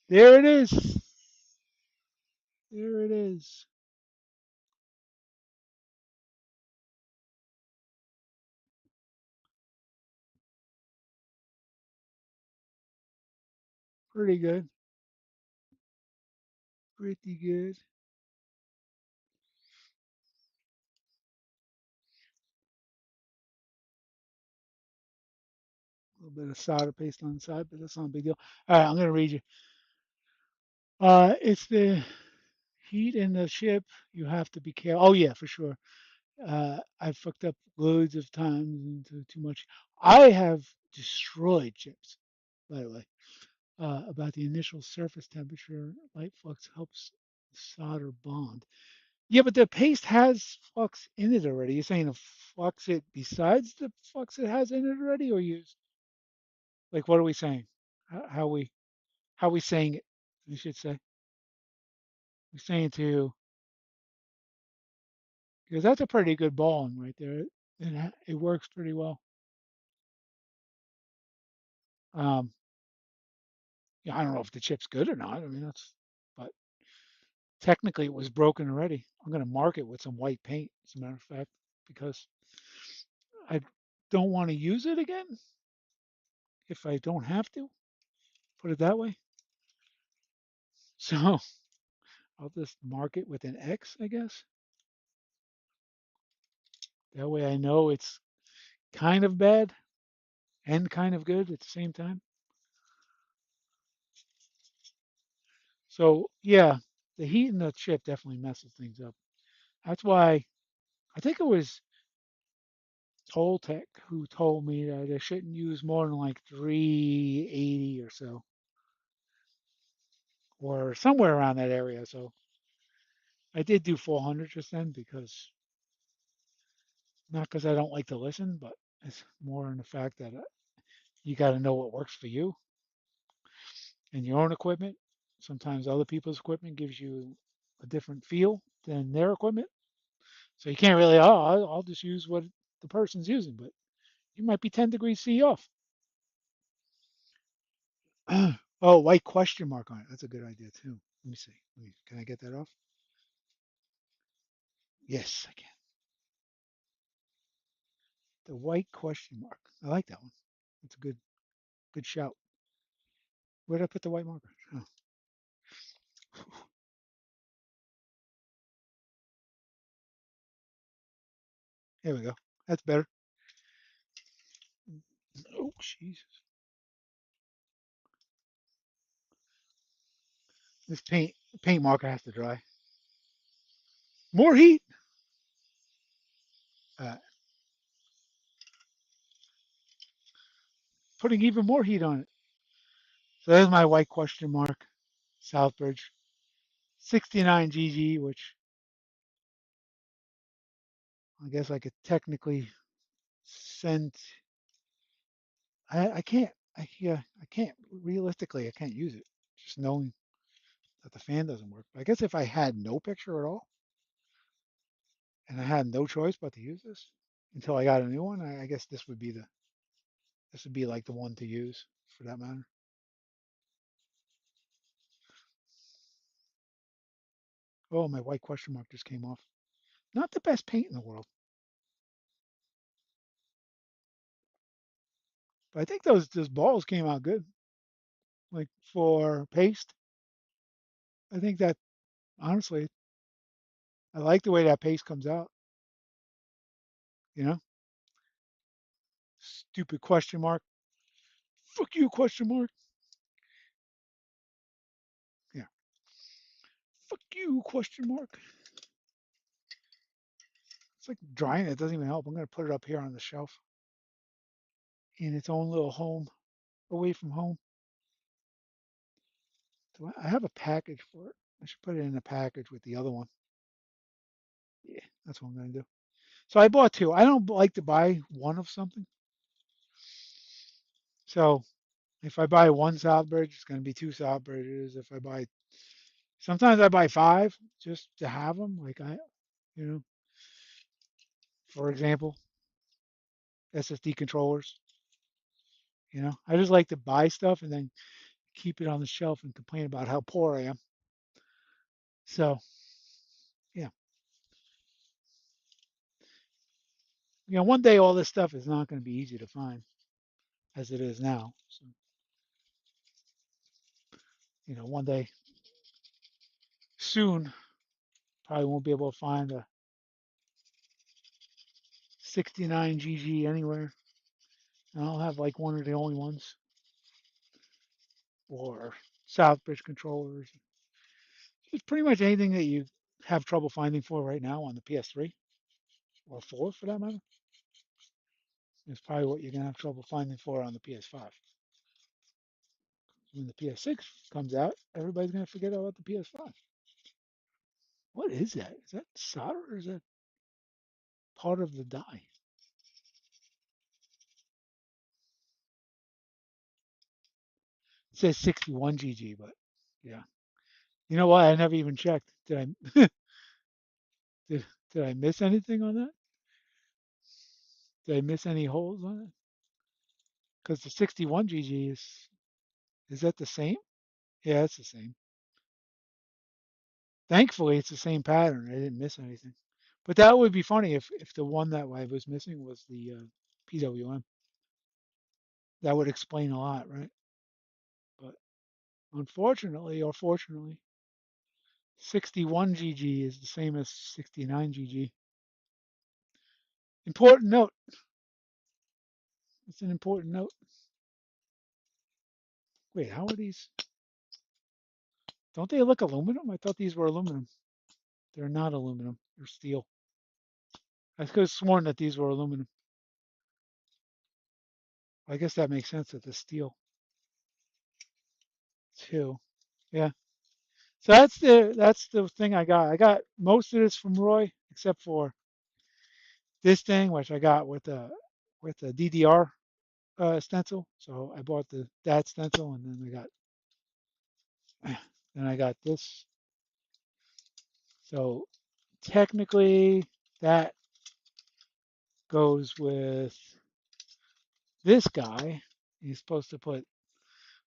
there it is. There it is. Pretty good. Pretty good. A little bit of solder paste on the side, but that's not a big deal. All right, I'm gonna read you. It's the heat in the chip. You have to be careful. Oh yeah, for sure. I've fucked up loads of times into too much. I have destroyed chips, by the way. About the initial surface temperature, light flux helps solder bond. Yeah, but the paste has flux in it already. You're saying to flux it besides the flux it has in it already, or use like what are we saying? How we how we saying it? We should say we're saying to because that's a pretty good balling right there. It works pretty well. Um, yeah, I don't know if the chip's good or not. I mean, but technically it was broken already. I'm going to mark it with some white paint, as a matter of fact, because I don't want to use it again if I don't have to, put it that way. So I'll just mark it with an X, I guess. That way I know it's kind of bad and kind of good at the same time. So yeah, the heat in the chip definitely messes things up. That's why I think it was Toltec who told me that I shouldn't use more than like 380 or so, or somewhere around that area. So I did do 400 just then because not because I don't like to listen, but it's more in the fact that you got to know what works for you and your own equipment. Sometimes other people's equipment gives you a different feel than their equipment. So you can't really, oh, I'll just use what the person's using, but you might be 10 degrees C off. Oh, white question mark on it. That's a good idea too. Let me see. Can I get that off? Yes, I can. The white question mark. I like that one. That's a good shout. Where did I put the white marker? Oh, here we go. That's better. Oh, Jesus. This paint marker has to dry. More heat. Uh, Putting even more heat on it. So there's my white question mark. Southbridge. 69 GG, which I guess I could technically send. I can't. Yeah, I can't. Realistically, I can't use it. Just knowing that the fan doesn't work. But I guess if I had no picture at all and I had no choice but to use this until I got a new one, I guess this would be like the one to use for that matter. Oh, my white question mark just came off. Not the best paint in the world, but I think those balls came out good. Like for paste, I think that honestly, I like the way that paste comes out. You know, stupid question mark. Fuck you, question mark. Fuck you, question mark. It's like drying. It doesn't even help. I'm going to put it up here on the shelf in its own little home, away from home. Do I have a package for it? I should put it in a package with the other one. Yeah, that's what I'm going to do. So I bought two. I don't like to buy one of something. So if I buy one Southbridge, it's going to be two Southbridges. If I buy, sometimes I buy five just to have them. Like you know, for example, SSD controllers. I just like to buy stuff and then keep it on the shelf and complain about how poor I am. So yeah, one day all this stuff is not going to be easy to find as it is now. So one day soon, probably won't be able to find a 69 GG anywhere. And I'll have like one of the only ones, or Southbridge controllers. It's pretty much anything that you have trouble finding for right now on the PS3 or 4 for that matter is probably what you're going to have trouble finding for on the PS5. When the PS6 comes out, everybody's going to forget about the PS5. What is that? Is that solder or is that part of the die? It says 61 GG, but yeah. You know what? I never even checked. Did did I miss anything on that? Did I miss any holes on it? Because the 61 GG is that the same? Yeah, it's the same. Thankfully, it's the same pattern. I didn't miss anything. But that would be funny if the one that I was missing was the PWM. That would explain a lot, right? But unfortunately, or fortunately, 61 GG is the same as 69 GG. Important note. It's an important note. Wait, how are these? Don't they look aluminum? I thought these were aluminum. They're not aluminum. They're steel. I could have sworn that these were aluminum. I guess that makes sense that the steel too. Yeah. So that's the thing I got. I got most of this from Roy, except for this thing, which I got with a DDR stencil. So I bought that stencil, and then I got this. So technically, that goes with this guy. He's supposed to put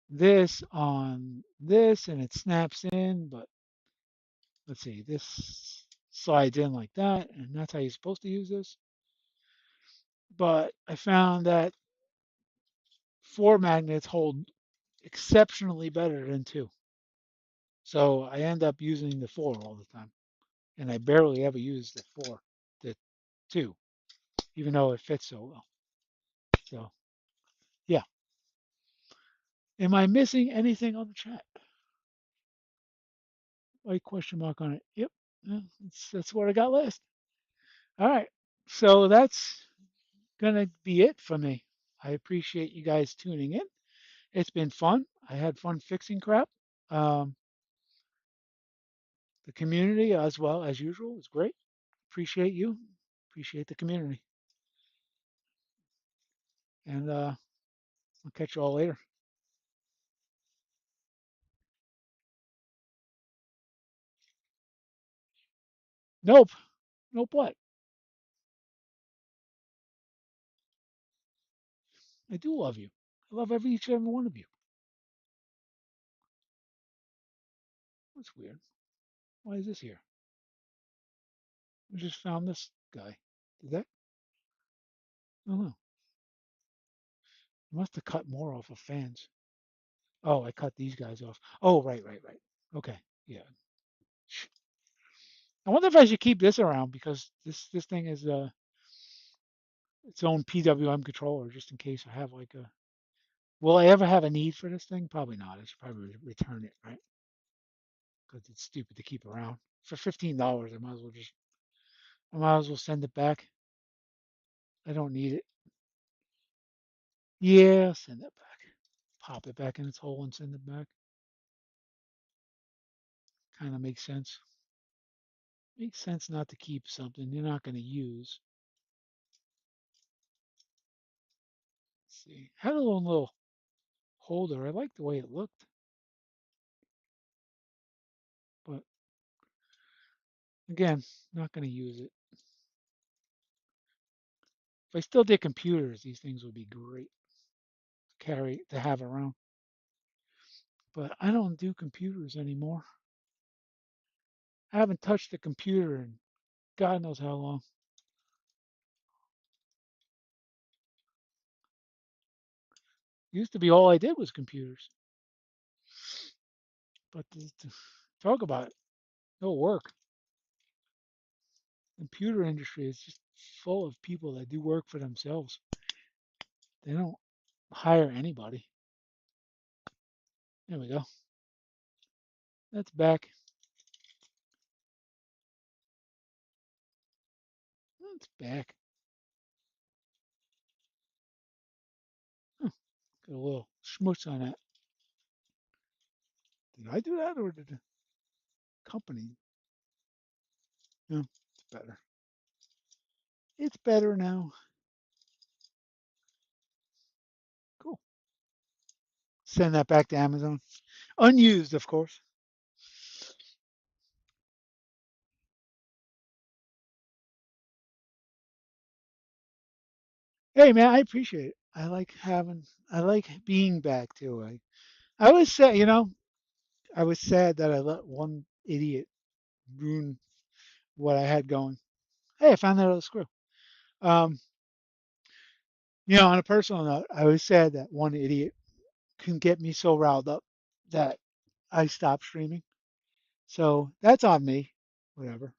this on this, and it snaps in. But let's see, this slides in like that, and that's how you're supposed to use this. But I found that 4 magnets hold exceptionally better than 2. So I end up using the 4 all the time. And I barely ever use the 2, even though it fits so well. So, yeah. Am I missing anything on the chat? Like question mark on it. Yep. Yeah, that's what I got last. All right. So that's going to be it for me. I appreciate you guys tuning in. It's been fun. I had fun fixing crap. Um, the community, as well as usual, is great. Appreciate you. Appreciate the community. And I'll catch you all later. Nope. Nope. What? I do love you. I love each and every one of you. That's weird. Why is this here? I just found this guy. Did that? I don't know. I must have cut more off of fans. Oh, I cut these guys off. Oh, right, right, right. Okay. Yeah. I wonder if I should keep this around because this thing is its own PWM controller just in case I have like a. Will I ever have a need for this thing? Probably not. I should probably return it, right? because it's stupid to keep around. For $15, I might as well send it back. I don't need it. Yeah, send it back. Pop it back in its hole and send it back. Kind of makes sense. Makes sense not to keep something you're not going to use. Let's see. Had a little holder. I liked the way it looked, but again, not going to use it. If I still did computers, these things would be great to carry to have around. But I don't do computers anymore. I haven't touched a computer in God knows how long. Used to be all I did was computers. But talk about it, no work. Computer industry is just full of people that do work for themselves. They don't hire anybody. There we go. That's back. That's back. Huh, got a little schmutz on that. Did I do that or did the company? No, it's better. It's better now. Cool. Send that back to Amazon. Unused, of course. Hey man, I appreciate it. I like being back too. I was sad, I was sad that I let one idiot ruin what I had going. Hey, I found that other screw. Um, on a personal note, I was sad that one idiot can get me so riled up that I stopped streaming. So that's on me, whatever.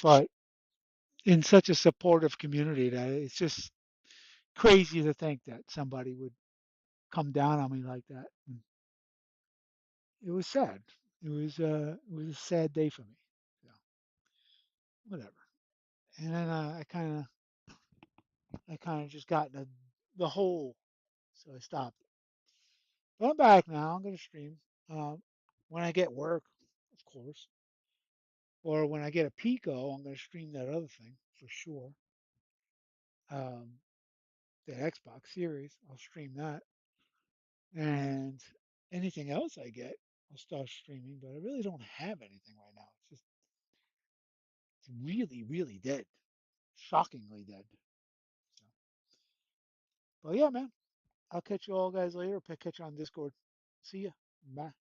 But in such a supportive community that it's just crazy to think that somebody would come down on me like that. And it was sad. It was a sad day for me. So whatever. And then I kind of just got in the hole, so I stopped. But I'm back now. I'm gonna stream when I get work, of course, or when I get a Pico. I'm gonna stream that other thing for sure. Um, the Xbox Series. I'll stream that, and anything else I get, I'll start streaming. But I really don't have anything right now. It's really, really dead, shockingly dead. So, but yeah, man, I'll catch you all guys later. Catch you on Discord. See ya. Bye.